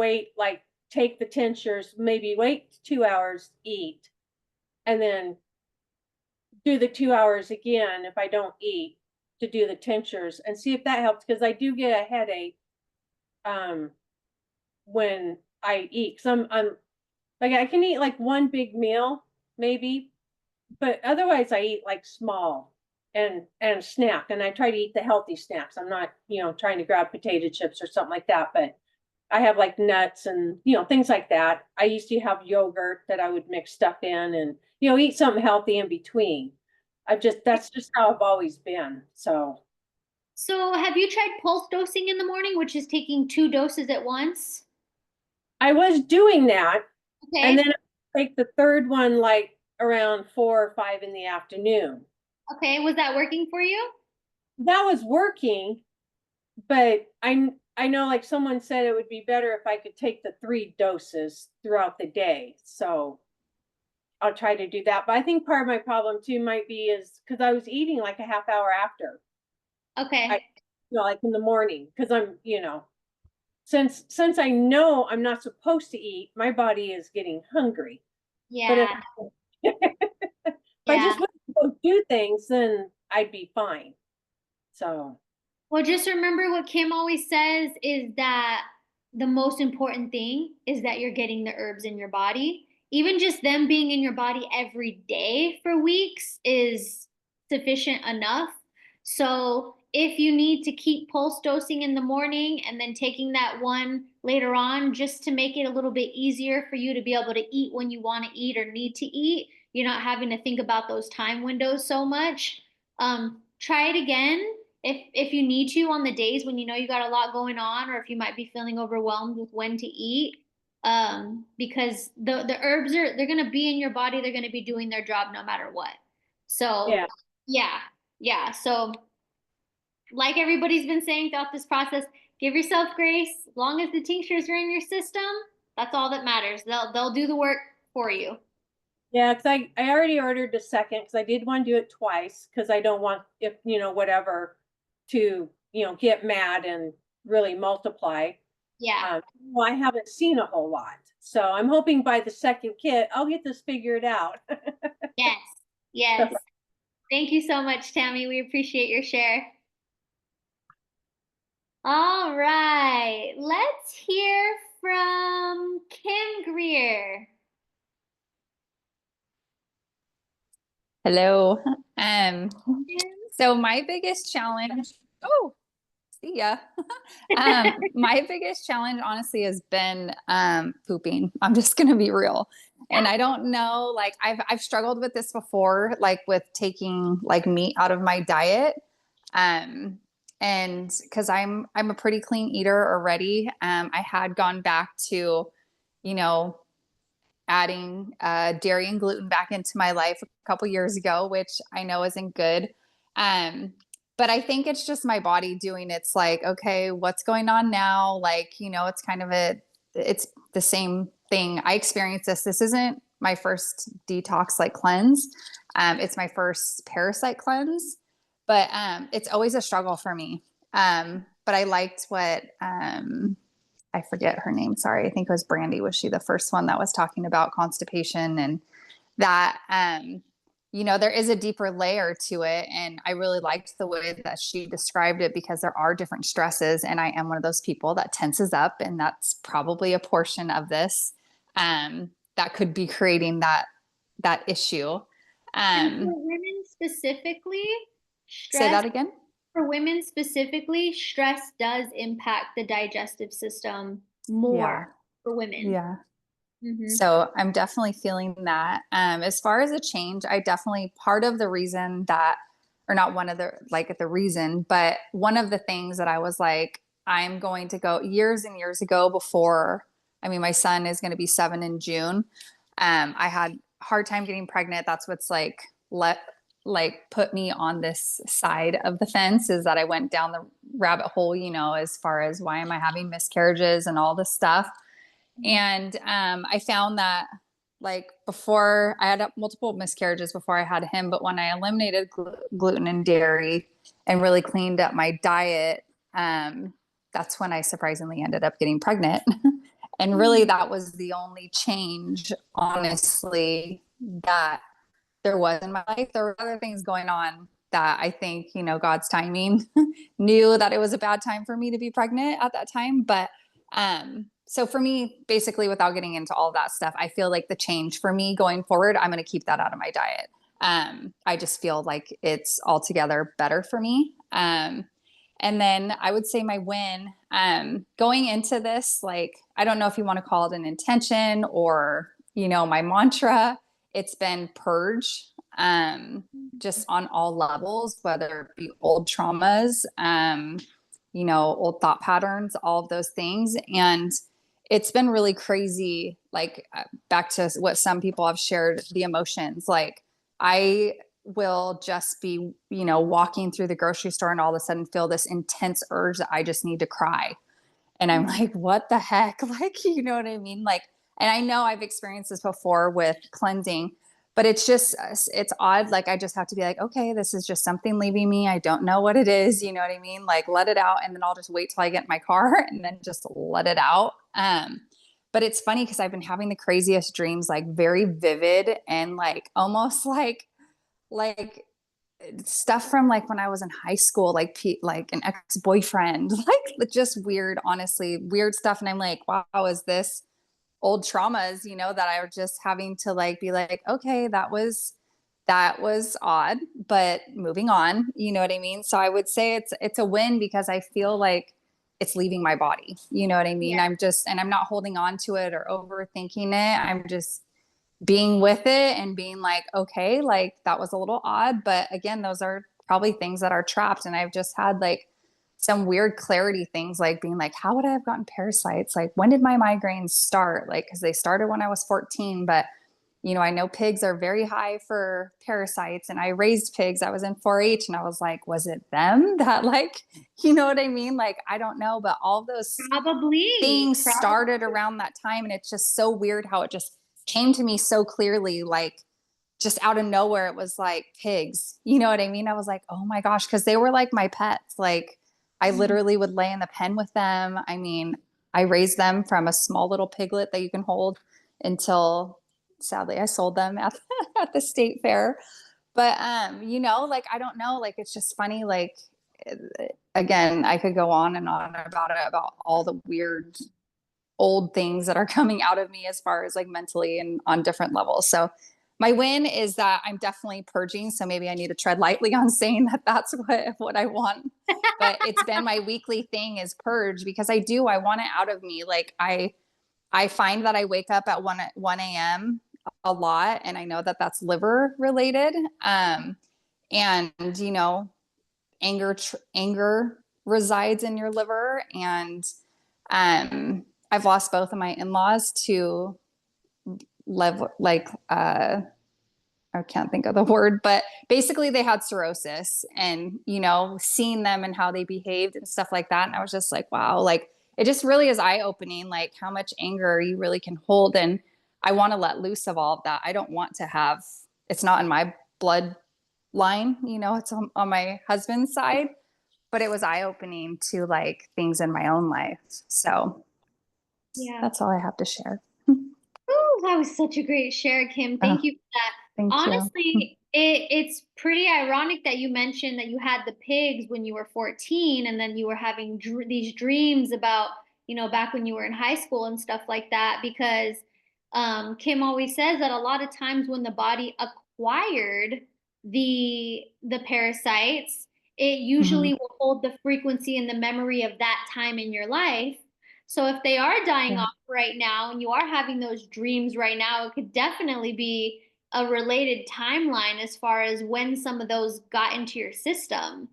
take the tinctures, maybe wait 2 hours, eat, and then do the 2 hours again if I don't eat to do the tinctures and see if that helps because I do get a headache when I eat. Cause I'm like I can eat like one big meal maybe, but otherwise I eat like small and snack. And I try to eat the healthy snacks. I'm not, trying to grab potato chips or something like that, but I have like nuts and, things like that. I used to have yogurt that I would mix stuff in and, eat something healthy in between. That's just how I've always been. So have you tried pulse dosing in the morning, which is taking 2 doses at once? I was doing that. Okay. And then I take the third one like around 4 or 5 in the afternoon. Okay. Was that working for you? That was working, but I know like someone said it would be better if I could take the 3 doses throughout the day. So I'll try to do that. But I think part of my problem too might be is because I was eating like a half hour after. Okay. Like in the morning, because I'm, since I know I'm not supposed to eat, my body is getting hungry. Yeah. But if I just wouldn't go do things, then I'd be fine. So. Well, just remember what Kim always says is that the most important thing is that you're getting the herbs in your body. Even just them being in your body every day for weeks is sufficient enough. So if you need to keep pulse dosing in the morning and then taking that one later on, just to make it a little bit easier for you to be able to eat when you want to eat or need to eat, you're not having to think about those time windows so much. Try it again if you need to on the days when you know you got a lot going on, or if you might be feeling overwhelmed with when to eat. Because the herbs they're gonna be in your body, they're gonna be doing their job no matter what. So yeah. So like everybody's been saying throughout this process, give yourself grace. As long as the tinctures are in your system, that's all that matters. They'll do the work for you. Yeah, because I already ordered the second because I did want to do it twice because I don't want if whatever to get mad and really multiply. Yeah. Well, I haven't seen a whole lot, so I'm hoping by the second kit I'll get this figured out. Yes. Thank you so much, Tammy. We appreciate your share. All right, let's hear from Kim Greer. Hello. So my biggest challenge, see ya. My biggest challenge honestly has been pooping. I'm just gonna be real. And I don't know, like I've struggled with this before, like with taking like meat out of my diet. And because I'm a pretty clean eater already. I had gone back to, adding dairy and gluten back into my life a couple years ago, which I know isn't good. But I think it's just my body doing it's like, okay, what's going on now? Like, it's kind of it's the same thing. I experienced this. This isn't my first detox like cleanse. It's my first parasite cleanse, but it's always a struggle for me. But I liked what I forget her name. Sorry. I think it was Brandy. Was she the first one that was talking about constipation and that, there is a deeper layer to it. And I really liked the way that she described it because there are different stresses. And I am one of those people that tenses up. And that's probably a portion of this that could be creating that issue. And for women specifically, say that again. For women specifically, stress does impact the digestive system more for women. Yeah. Mm-hmm. So I'm definitely feeling that. As far as a change, I definitely part of the reason that, or not one of the, like the reason, but one of the things that I was like, I'm going to go years and years ago before, my son is going to be 7 in June. I had a hard time getting pregnant. That's what's put me on this side of the fence is that I went down the rabbit hole, as far as why am I having miscarriages and all this stuff. And I found that before I had multiple miscarriages before I had him, but when I eliminated gluten and dairy and really cleaned up my diet, that's when I surprisingly ended up getting pregnant. And really that was the only change, honestly, that there was in my life. There were other things going on that I think, God's timing knew that it was a bad time for me to be pregnant at that time. But, so for me, basically, without getting into all of that stuff, I feel like the change for me going forward, I'm going to keep that out of my diet. I just feel like it's altogether better for me. And then I would say my win, going into this, like, I don't know if you want to call it an intention or, you know, my mantra, it's been purge, just on all levels, whether it be old traumas, you know, old thought patterns, all of those things. And it's been really crazy. Like, back to what some people have shared, the emotions, like I will just be, you know, walking through the grocery store and all of a sudden feel this intense urge that I just need to cry. And I'm like, what the heck? Like, you know what I mean? Like, and I know I've experienced this before with cleansing, but it's just, it's odd. Like, I just have to be like, okay, this is just something leaving me. I don't know what it is. You know what I mean? Like, let it out. And then I'll just wait till I get in my car and then just let it out. But it's funny because I've been having the craziest dreams, like very vivid and like almost like stuff from like when I was in high school, like an ex-boyfriend, like just weird, honestly, weird stuff. And I'm like, wow, is this old traumas, you know, that I was just having to like be like, okay, that was odd, but moving on, you know what I mean? So I would say it's a win because I feel like it's leaving my body. You know what I mean? Yeah. I'm not holding on to it or overthinking it. I'm just being with it and being like, okay, like that was a little odd. But again, those are probably things that are trapped. And I've just had like some weird clarity things, like being like, how would I have gotten parasites? Like, when did my migraines start? Like, because they started when I was 14, but you know, I know pigs are very high for parasites, and I raised pigs. I was in 4-H and I was like, was it them that, like, you know what I mean? Like, I don't know, but all those things started around that time. And it's just so weird how it just came to me so clearly, like just out of nowhere. It was like pigs, you know what I mean? I was like, oh my gosh, because they were like my pets. Like, I literally would lay in the pen with them. I mean, I raised them from a small little piglet that you can hold until sadly I sold them at at the state fair. But you know, like, I don't know, like, it's just funny. Like, again, I could go on and on about it, about all the weird old things that are coming out of me as far as like mentally and on different levels. So my win is that I'm definitely purging. So maybe I need to tread lightly on saying that that's what I want. But it's been my weekly thing is purge, because I want it out of me. Like, I find that I wake up at 1 a.m. a lot, and I know that that's liver related. And you know, anger resides in your liver, and I've lost both of my in-laws to I can't think of the word, but basically they had cirrhosis, and, you know, seeing them and how they behaved and stuff like that. And I was just like, wow, like it just really is eye-opening, like how much anger you really can hold. And I want to let loose of all of that. I don't want to have, it's not in my bloodline, you know, it's on my husband's side, but it was eye-opening to like things in my own life. So Yeah. that's all I have to share. Ooh, that was such a great share, Kim. Thank you for that. Thank you. Honestly, it's pretty ironic that you mentioned that you had the pigs when you were 14, and then you were having these dreams about, you know, back when you were in high school and stuff like that, because Kim always says that a lot of times when the body acquired the parasites, it usually will hold the frequency and the memory of that time in your life. So if they are dying off right now and you are having those dreams right now, it could definitely be a related timeline as far as when some of those got into your system.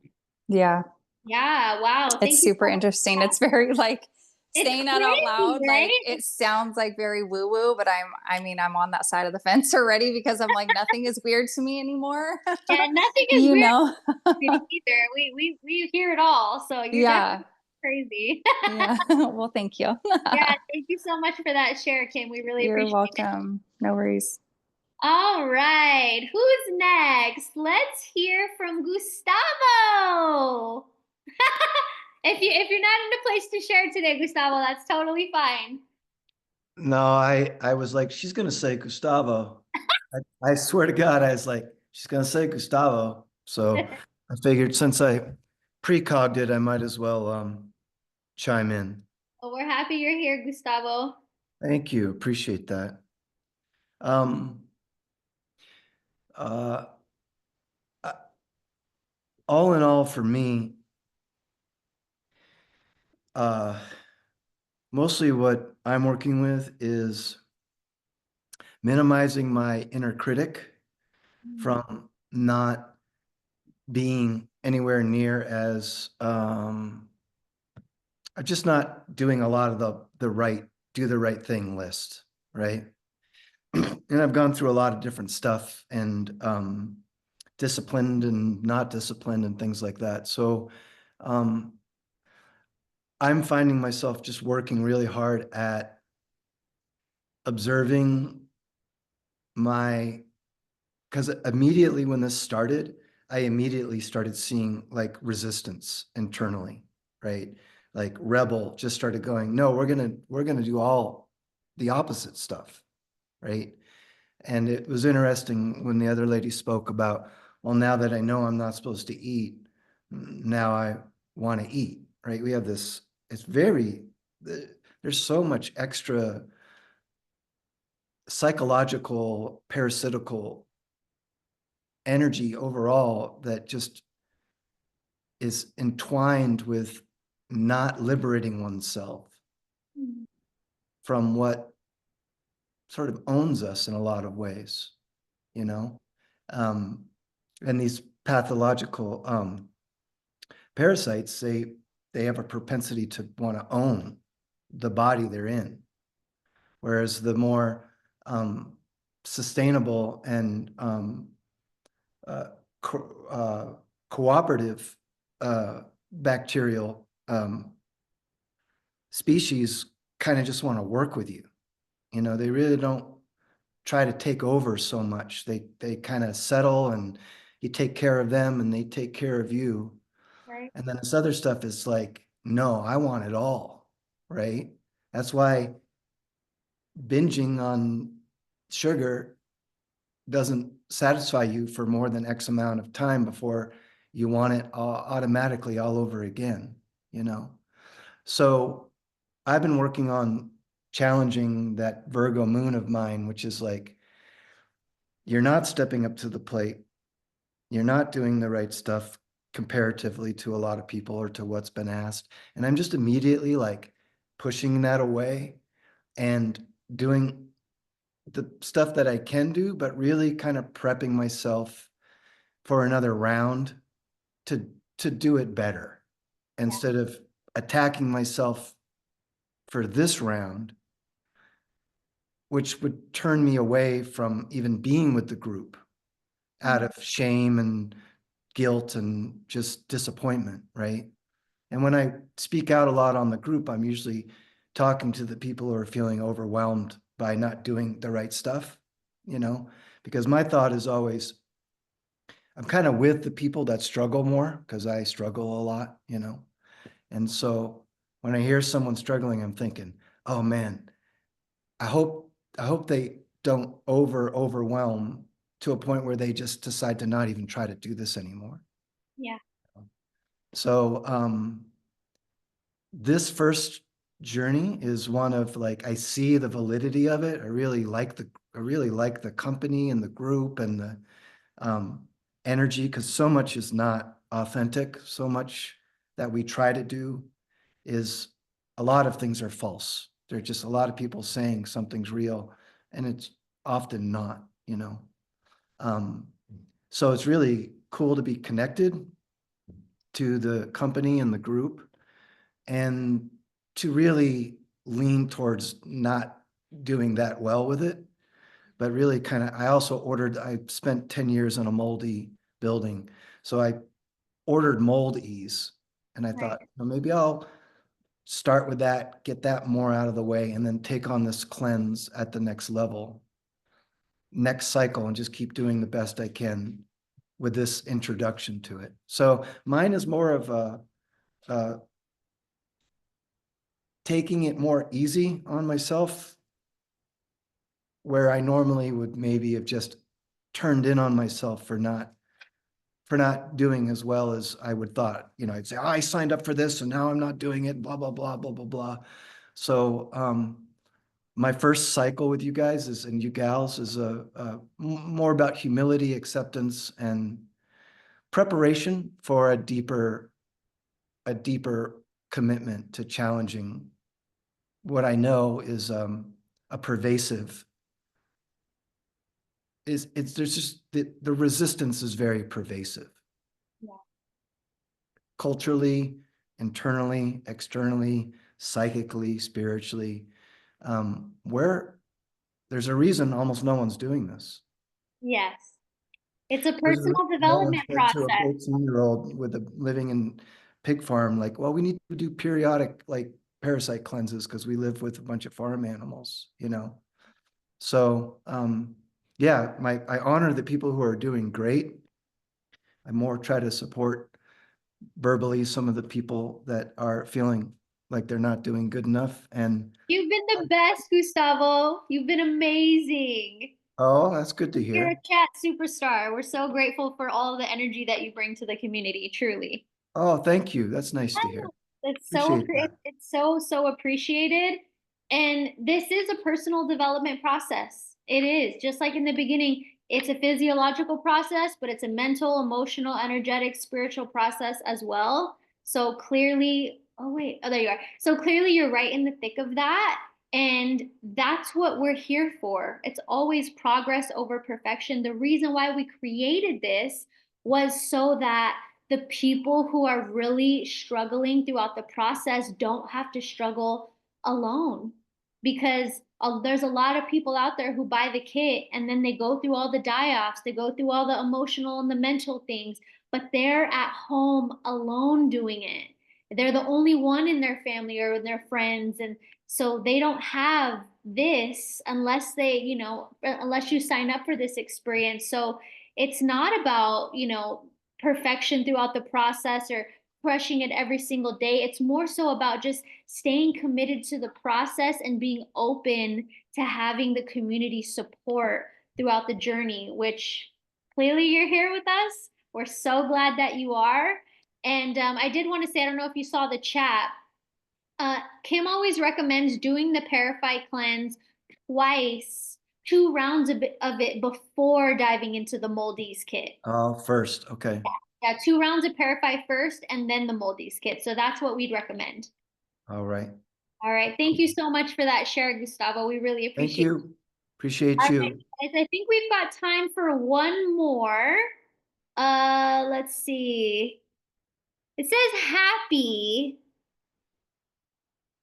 Yeah. Yeah, wow. It's super interesting. It's very like saying that out loud, right? like it sounds like very woo-woo, but I'm on that side of the fence already, because I'm like, nothing is weird to me anymore. Yeah, nothing is you weird know? to me either. We hear it all. So you're definitely crazy. Yeah. Well, thank you. Yeah, thank you so much for that share, Kim. We really You're appreciate it. welcome. No worries. All right, who's next? Let's hear from Gustavo. If you're not in a place to share today, Gustavo, that's totally fine. No, I was like, she's gonna say Gustavo. I swear to God, I was like, she's gonna say Gustavo. So I figured since I precogged it, I might as well chime in. Well, we're happy you're here, Gustavo. Thank you. Appreciate that. all in all, for me, mostly what I'm working with is minimizing my inner critic from not being anywhere near as just not doing a lot of the right, do the right thing list, right? And I've gone through a lot of different stuff and disciplined and not disciplined and things like that. So I'm finding myself just working really hard at observing because immediately when this started, I immediately started seeing like resistance internally, right? Like rebel just started going, no, we're gonna do all the opposite stuff, right? And it was interesting when the other lady spoke about, well, now that I know I'm not supposed to eat, now I want to eat, right? We have this, it's very, there's so much extra psychological, parasitical energy overall that just is entwined with not liberating oneself Mhm. from what sort of owns us in a lot of ways, you know? And these pathological parasites, they have a propensity to want to own the body they're in. Whereas the more sustainable and cooperative bacterial species kind of just want to work with you. You know, they really don't try to take over so much. They kind of settle and you take care of them and they take care of you. Right. And then this other stuff is like, no, I want it all, right? That's why binging on sugar doesn't satisfy you for more than X amount of time before you want it automatically all over again, you know? So I've been working on challenging that Virgo moon of mine, which is like, you're not stepping up to the plate. You're not doing the right stuff comparatively to a lot of people or to what's been asked. And I'm just immediately like pushing that away and doing the stuff that I can do, but really kind of prepping myself for another round to do it better instead of attacking myself for this round, which would turn me away from even being with the group out of shame and guilt and just disappointment, right? And when I speak out a lot on the group, I'm usually talking to the people who are feeling overwhelmed by not doing the right stuff, you know, because my thought is always, I'm kind of with the people that struggle more because I struggle a lot, you know. And so when I hear someone struggling, I'm thinking, oh man, I hope they don't overwhelm to a point where they just decide to not even try to do this anymore. Yeah. So this first journey is one of like, I see the validity of it. I really like the company and the group and the energy, because so much is not authentic. So much that we try to do is, a lot of things are false. There are just a lot of people saying something's real and it's often not, you know. So it's really cool to be connected to the company and the group and to really lean towards not doing that well with it, but really kind of, I spent 10 years in a moldy building. So I ordered mold ease and I thought, well, maybe I'll start with that, get that more out of the way, and then take on this cleanse at the next level, next cycle, and just keep doing the best I can with this introduction to it. So mine is more of a taking it more easy on myself, where I normally would maybe have just turned in on myself for not doing as well as I would thought. You know, I'd say, oh, I signed up for this and now I'm not doing it, blah, blah, blah, blah, blah, blah. So my first cycle with you guys and you gals is more about humility, acceptance, and preparation for a deeper commitment to challenging what I know is a pervasive there's just the resistance is very pervasive. Yeah. Culturally, internally, externally, psychically, spiritually, where there's a reason almost no one's doing this. Yes. It's a There's a personal reason no one development said process. to a 14-year-old with a living in pig farm, like, well, we need to do periodic like parasite cleanses because we live with a bunch of farm animals, you know? So, yeah, I honor the people who are doing great. I more try to support verbally some of the people that are feeling like they're not doing good enough. And, You've been the best, Gustavo. You've been amazing. oh, that's good to You're hear. a chat superstar. We're so grateful for all the energy that you bring to the community, truly. Oh, thank you. That's nice to hear. It's Appreciate that. it's so appreciated. And this is a personal development process. It is. Just like in the beginning, it's a physiological process, but it's a mental, emotional, energetic, spiritual process as well. So clearly, oh wait, oh there you are. So clearly you're right in the thick of that. And that's what we're here for. It's always progress over perfection. The reason why we created this was so that the people who are really struggling throughout the process don't have to struggle alone, because there's a lot of people out there who buy the kit and then they go through all the die-offs, they go through all the emotional and the mental things, but they're at home alone doing it. They're the only one in their family or their friends, and so they don't have this unless they, unless you sign up for this experience. So it's not about, perfection throughout the process or crushing it every single day. It's more so about just staying committed to the process and being open to having the community support throughout the journey, which clearly you're here with us. We're so glad that you are. And I did want to say, I don't know if you saw the chat. Kim always recommends doing the Parafy cleanse twice, 2 rounds of it before diving into the Moldies kit. Oh, first, okay. Yeah, 2 rounds of Parafy first and then the Moldies kit. So that's what we'd recommend. All right. All right. Thank you so much for that share, Gustavo. We really Thank appreciate it. you. Appreciate All you. right, guys, I think we've got time for one more. Let's see. It says happy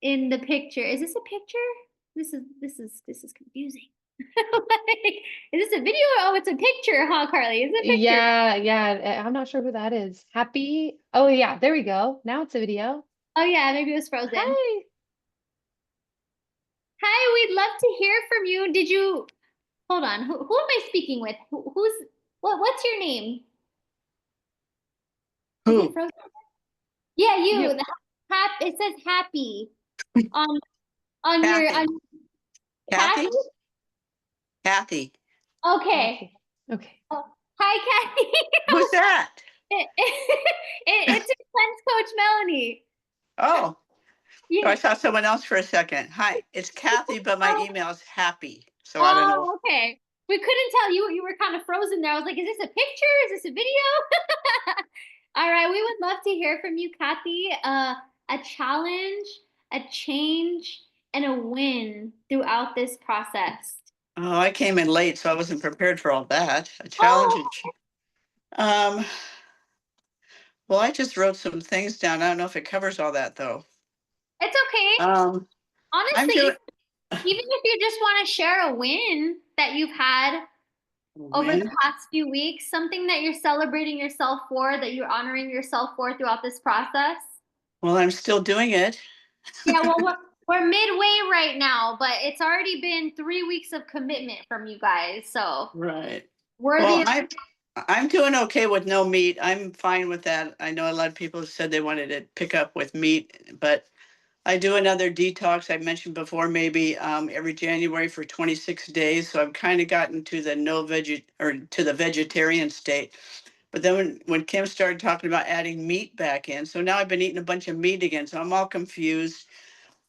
in the picture. Is this a picture? This is confusing. Is this a video? Oh, it's a picture, huh, Carly? It's a picture. Yeah. I'm not sure who that is. Happy. Oh, yeah. There we go. Now it's a video. Oh yeah, maybe it was frozen. Hi. Hi, we'd love to hear from you. Did you hold on? Who am I speaking with? What's your name? Is it Who? frozen? Yeah, you. You. It says happy on your Kathy. Kathy? Kathy. Okay. Okay. Hi, Kathy. Who's that? It's your friend's Coach Melanie. Oh, Yeah. I saw someone else for a second. Hi, it's Kathy, but my email is happy. So I don't know. Oh, okay. We couldn't tell you. You were kind of frozen there. I was like, is this a picture? Is this a video? All right. We would love to hear from you, Kathy. A challenge, a change, and a win throughout this process. Oh, I came in late, so I wasn't prepared for all that. A challenge. Well, I just wrote some things down. I don't know if it covers all that though. It's okay. I'm Honestly, doing even if you just want to share a win that you've had over the past few weeks, something that you're celebrating yourself for, that you're honoring yourself for throughout this process. Well, I'm still doing it. Yeah, well, we're midway right now, but it's already been 3 weeks of commitment from you guys, so Right. worthy. Well, I'm doing okay with no meat. I'm fine with that. I know a lot of people said they wanted to pick up with meat, but I do another detox. I mentioned before, maybe every January for 26 days. So I've kind of gotten to the to the vegetarian state. But then when Kim started talking about adding meat back in, so now I've been eating a bunch of meat again. So I'm all confused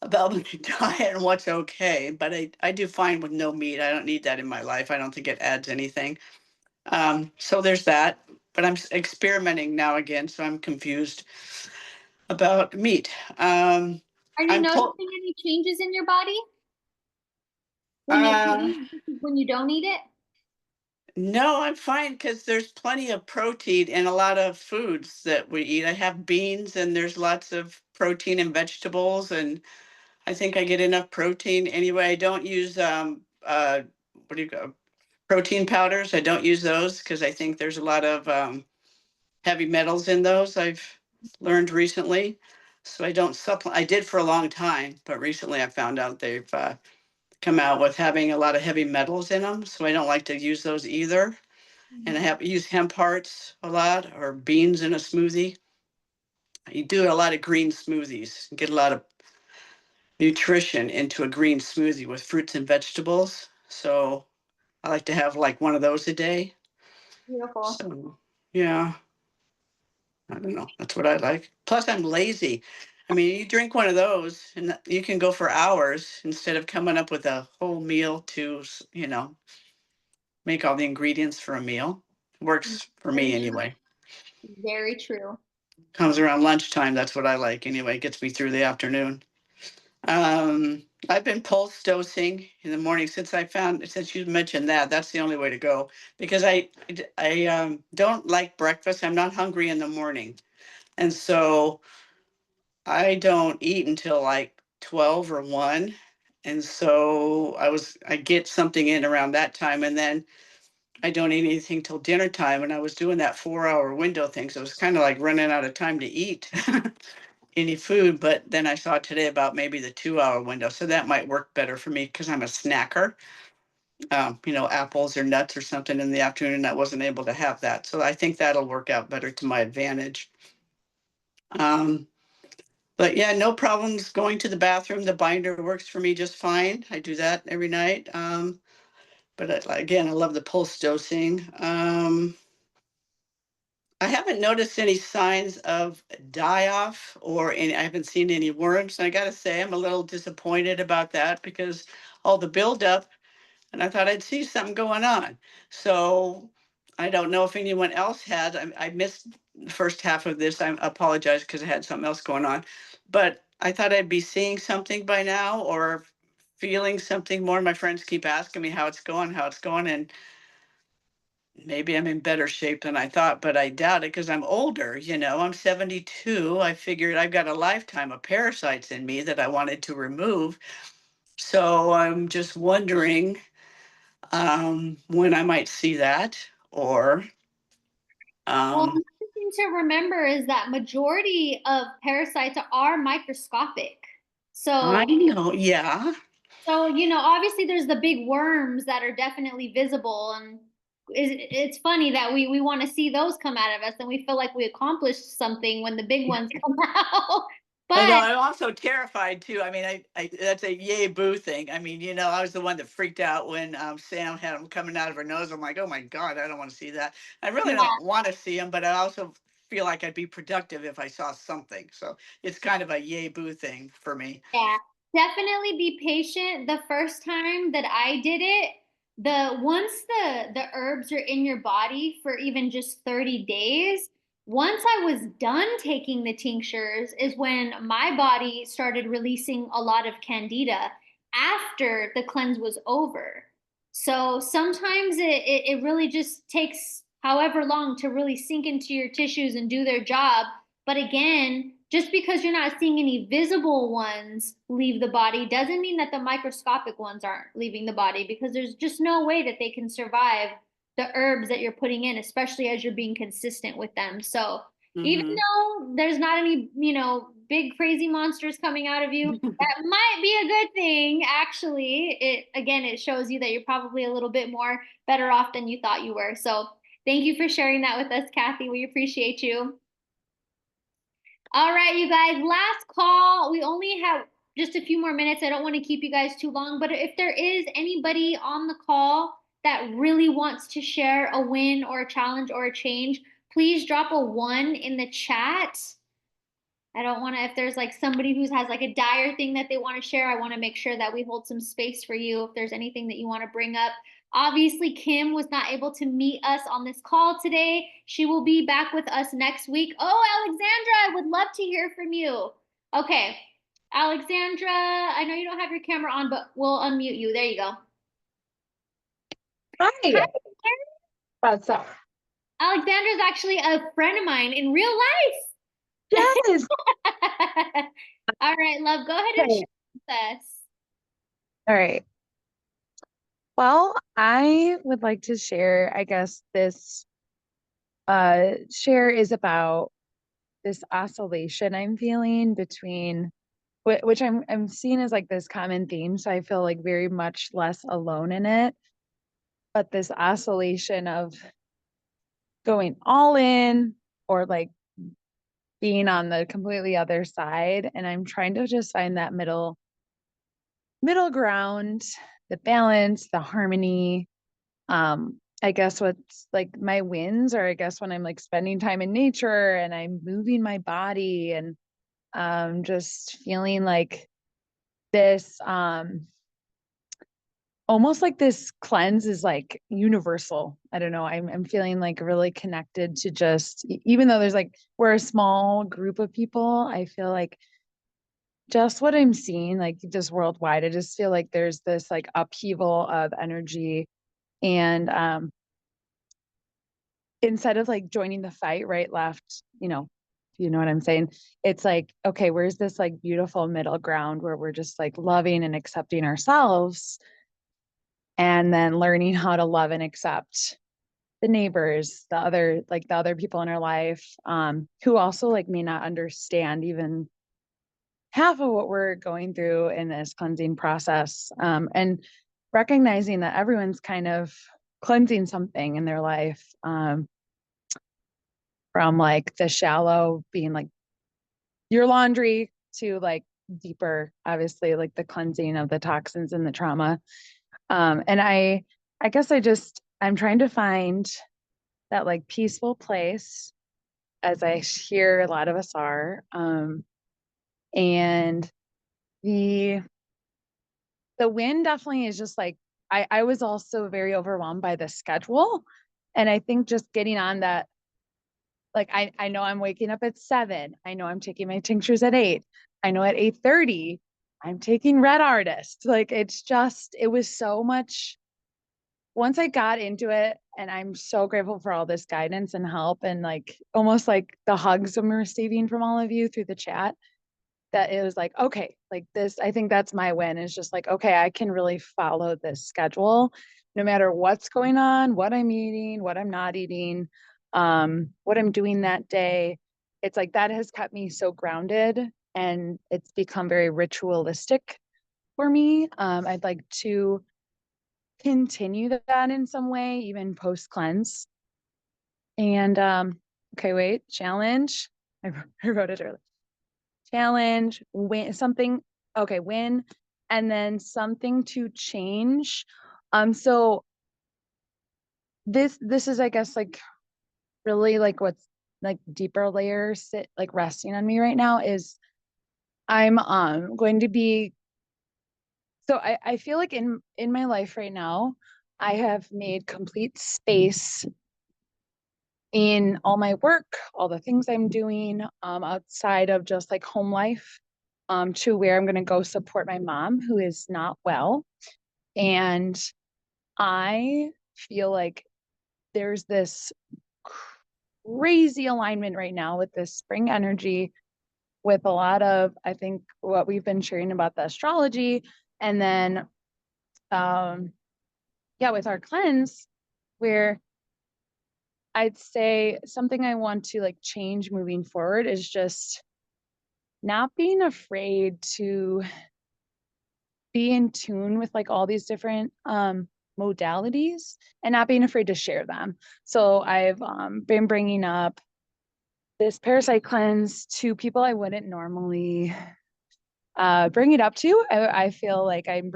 about my diet and what's okay. But I do fine with no meat. I don't need that in my life. I don't think it adds anything. So there's that. but I'm experimenting now again, so I'm confused about meat. Are you I'm noticing told, any changes in your body when you uh, eat versus when you don't eat it? no, I'm fine because there's plenty of protein in a lot of foods that we eat. I have beans and there's lots of protein in vegetables, and I think I get enough protein anyway. I don't use what do you go protein powders. I don't use those because I think there's a lot of heavy metals in those. I've learned recently, so I don't supplement. I did for a long time, but recently I found out they've come out with having a lot of heavy metals in them, so I don't like to use those either. And I have use hemp hearts a lot or beans in a smoothie. You do a lot of green smoothies, get a lot of nutrition into a green smoothie with fruits and vegetables. So I like to have like one of those a day. Beautiful. So yeah, I don't know. That's what I like. Plus, I'm lazy. I mean, you drink one of those and you can go for hours instead of coming up with a whole meal to, make all the ingredients for a meal. Works for me anyway. Very true. Comes around lunchtime. That's what I like anyway. Gets me through the afternoon. I've been pulse dosing in the morning since you mentioned that. That's the only way to go because I don't like breakfast. I'm not hungry in the morning, and so I don't eat until like 12 or 1. And so I get something in around that time, and then I don't eat anything till dinner time. And I was doing that 4-hour window thing, so it was kind of like running out of time to eat any food. But then I saw today about maybe the 2-hour window, so that might work better for me because I'm a snacker. Apples or nuts or something in the afternoon. I wasn't able to have that, so I think that'll work out better to my advantage. But yeah, no problems going to the bathroom. The binder works for me just fine. I do that every night. But again, I love the pulse dosing. I haven't noticed any signs of die off I haven't seen any worms. And I got to say, I'm a little disappointed about that because all the buildup, and I thought I'd see something going on. So I don't know if anyone else has. I missed the first half of this. I apologize because I had something else going on. But I thought I'd be seeing something by now or feeling something more. My friends keep asking me how it's going, and maybe I'm in better shape than I thought, but I doubt it because I'm older. I'm 72. I figured I've got a lifetime of parasites in me that I wanted to remove. So I'm just wondering when I might see that or Well, um, another thing to remember is that majority of parasites are microscopic. I So, know, yeah. obviously there's the big worms that are definitely visible, and it's funny that we want to see those come out of us and we feel like we accomplished something when the big ones come out. I know, But I'm also terrified too. I mean, I that's a yay boo thing. I mean, I was the one that freaked out when Sam had them coming out of her nose. I'm like, oh my God, I don't want to see that. I really yeah, don't want to see them, but I also feel like I'd be productive if I saw something. So it's kind of a yay boo thing for me. yeah, definitely be patient. The first time that I did it, once the herbs are in your body for even just 30 days, once I was done taking the tinctures is when my body started releasing a lot of candida after the cleanse was over. So sometimes it really just takes however long to really sink into your tissues and do their job. But again, just because you're not seeing any visible ones leave the body doesn't mean that the microscopic ones aren't leaving the body, because there's just no way that they can survive the herbs that you're putting in, especially as you're being consistent with them. So even Hmm. though there's not any, big crazy monsters coming out of you, that might be a good thing. Actually, it shows you that you're probably a little bit more better off than you thought you were. So thank you for sharing that with us, Kathy. We appreciate you. All right, you guys, last call. We only have just a few more minutes. I don't want to keep you guys too long, but if there is anybody on the call that really wants to share a win or a challenge or a change, please drop a 1 in the chat. I don't want to, if there's like somebody who has like a dire thing that they want to share, I want to make sure that we hold some space for you. If there's anything that you want to bring up, Obviously, Kim was not able to meet us on this call today. She will be back with us next week. Oh, Alexandra, I would love to hear from you. Okay, Alexandra, I know you don't have your camera on, but we'll unmute you. There you go. Hi. What's up? Alexandra's actually a friend of mine in real life. Yes. All right, love, go ahead and Okay. share with us. All right. Well, I would like to share, I guess this share is about this oscillation I'm feeling between which I'm seeing as like this common theme. So I feel like very much less alone in it. But this oscillation of going all in or like being on the completely other side. And I'm trying to just find that middle ground, the balance, the harmony. I guess what's like my wins are, I guess, when I'm like spending time in nature and I'm moving my body and just feeling like this almost like this cleanse is like universal. I don't know. I'm feeling like really connected to just even though there's like we're a small group of people, I feel like just what I'm seeing, like just worldwide, I just feel like there's this like upheaval of energy. And instead of like joining the fight, right, left, you know what I'm saying? It's like, okay, where's this like beautiful middle ground where we're just like loving and accepting ourselves and then learning how to love and accept the neighbors, the other people in our life, who also like may not understand even half of what we're going through in this cleansing process, and recognizing that everyone's kind of cleansing something in their life, from like the shallow being like your laundry to like deeper, obviously like the cleansing of the toxins and the trauma. And I guess I'm trying to find that like peaceful place, as I hear a lot of us are, and the win definitely is just like, I was also very overwhelmed by the schedule. And I think just getting on that, like, I know I'm waking up at 7. I know I'm taking my tinctures at 8. I know at 8:30, I'm taking Red Artist. Like, it was so much. Once I got into it, and I'm so grateful for all this guidance and help and like almost like the hugs I'm receiving from all of you through the chat, that it was like, okay, like this, I think that's my win, is just like, okay, I can really follow this schedule no matter what's going on, what I'm eating, what I'm not eating, what I'm doing that day. It's like that has kept me so grounded and it's become very ritualistic for me. I'd like to continue that in some way, even post cleanse. And okay, wait, challenge. I wrote it earlier. Challenge, win, something, okay, win, and then something to change. So this is, I guess, like really like what's like deeper layers like resting on me right now is I'm going to be, so I feel like in my life right now, I have made complete space in all my work, all the things I'm doing, outside of just like home life, to where I'm going to go support my mom who is not well. And I feel like there's this crazy alignment right now with this spring energy, with a lot of, I think, what we've been sharing about the astrology. And then, yeah, with our cleanse, where I'd say something I want to like change moving forward is just not being afraid to be in tune with like all these different modalities and not being afraid to share them. So I've been bringing up this parasite cleanse to people I wouldn't normally bring it up to. I feel like I'm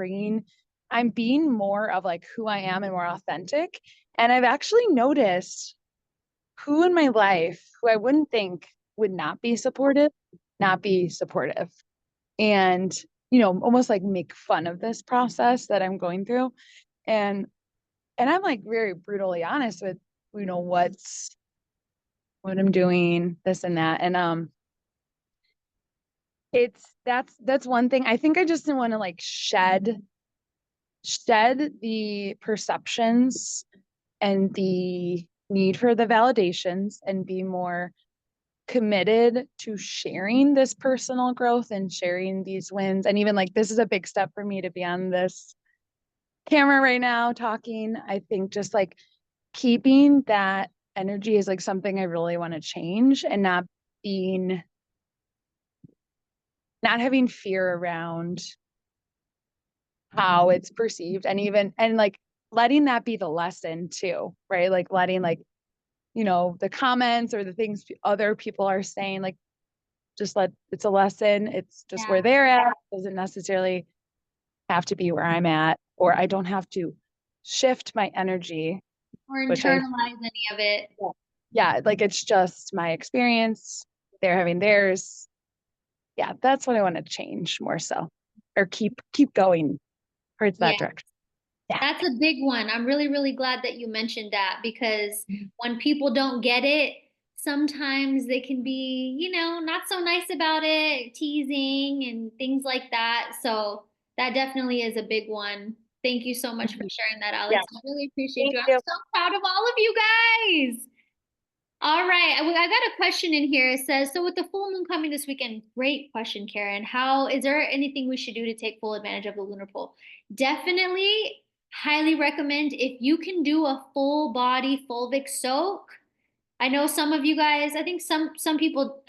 being more of like who I am and more authentic. And I've actually noticed who in my life who I wouldn't think would not be supportive. And, almost like make fun of this process that I'm going through. And and I'm like very brutally honest with, what I'm doing, this and that. And that's one thing. I think I just didn't want to like shed the perceptions and the need for the validations and be more committed to sharing this personal growth and sharing these wins. And even like, this is a big step for me to be on this camera right now talking. I think just like keeping that energy is like something I really want to change, and not having fear around how it's perceived, and like letting that be the lesson too, right? Like letting like, the comments or the things other people are saying, like just it's a lesson. It's just where they're at. It doesn't necessarily have to be where I'm at, or I don't have to shift my energy or internalize any of it. Yeah, like it's just my experience. They're having theirs. Yeah, that's what I want to change more so, or keep going towards that direction. Yeah. That's a big one. I'm really, really glad that you mentioned that, because when people don't get it, sometimes they can be, not so nice about it, teasing and things like that. So that definitely is a big one. Thank you so much for sharing that, Alex. Yeah. I really appreciate Thank you. you. I'm so proud of all of you guys. All right, I got a question in here. It says, so with the full moon coming this weekend, great question, Karen. Is there anything we should do to take full advantage of the lunar full? Definitely highly recommend, if you can do a full body fulvic soak. I know some of you guys, I think some people,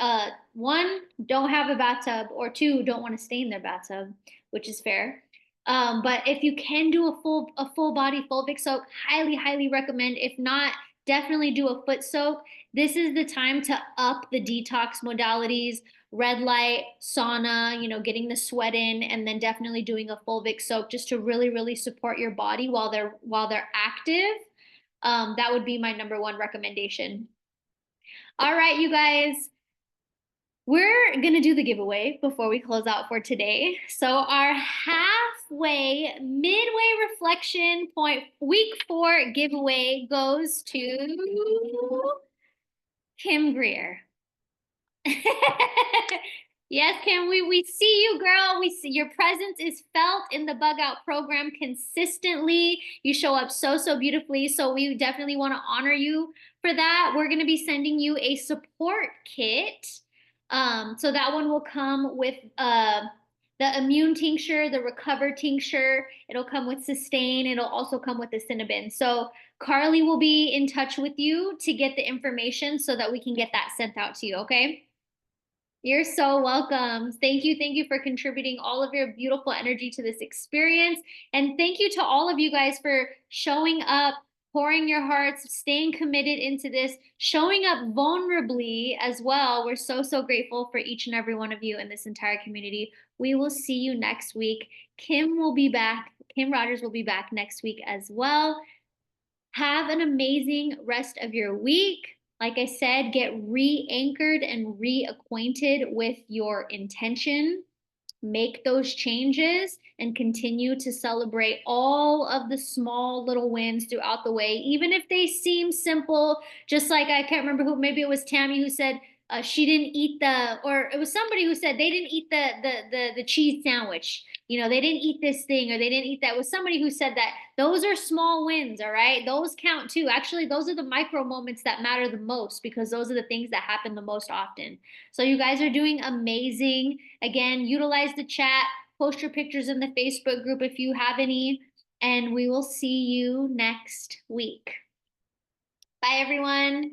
one, don't have a bathtub, or two, don't want to stay in their bathtub, which is fair. But if you can do a full body fulvic soak, highly recommend. If not, definitely do a foot soak. This is the time to up the detox modalities, red light, sauna, getting the sweat in, and then definitely doing a fulvic soak just to really, really support your body while they're active. That would be my number one recommendation. All right, you guys. We're going to do the giveaway before we close out for today. So our midway reflection point week 4 giveaway goes to Kim Greer. Yes, Kim, we see you, girl. We see your presence is felt in the Bug Out program consistently. You show up so beautifully. So we definitely want to honor you for that. We're going to be sending you a support kit. So that one will come with the immune tincture, the recover tincture. It'll come with sustain. It'll also come with the Cinnabon. So Carly will be in touch with you to get the information so that we can get that sent out to you, okay? You're so welcome. Thank you for contributing all of your beautiful energy to this experience. And thank you to all of you guys for showing up, pouring your hearts, staying committed into this, showing up vulnerably as well. We're so grateful for each and every one of you in this entire community. We will see you next week. Kim will be back. Kim Rogers will be back next week as well. Have an amazing rest of your week. Like I said, get re-anchored and reacquainted with your intention. Make those changes and continue to celebrate all of the small little wins throughout the way, even if they seem simple. Just like, I can't remember who, maybe it was Tammy who said she didn't eat or it was somebody who said they didn't eat the cheese sandwich. They didn't eat this thing, or they didn't eat that. It was somebody who said that. Those are small wins, all right? Those count too. Actually, those are the micro moments that matter the most, because those are the things that happen the most often. So you guys are doing amazing. Again, utilize the chat, post your pictures in the Facebook group if you have any, and we will see you next week. Bye, everyone.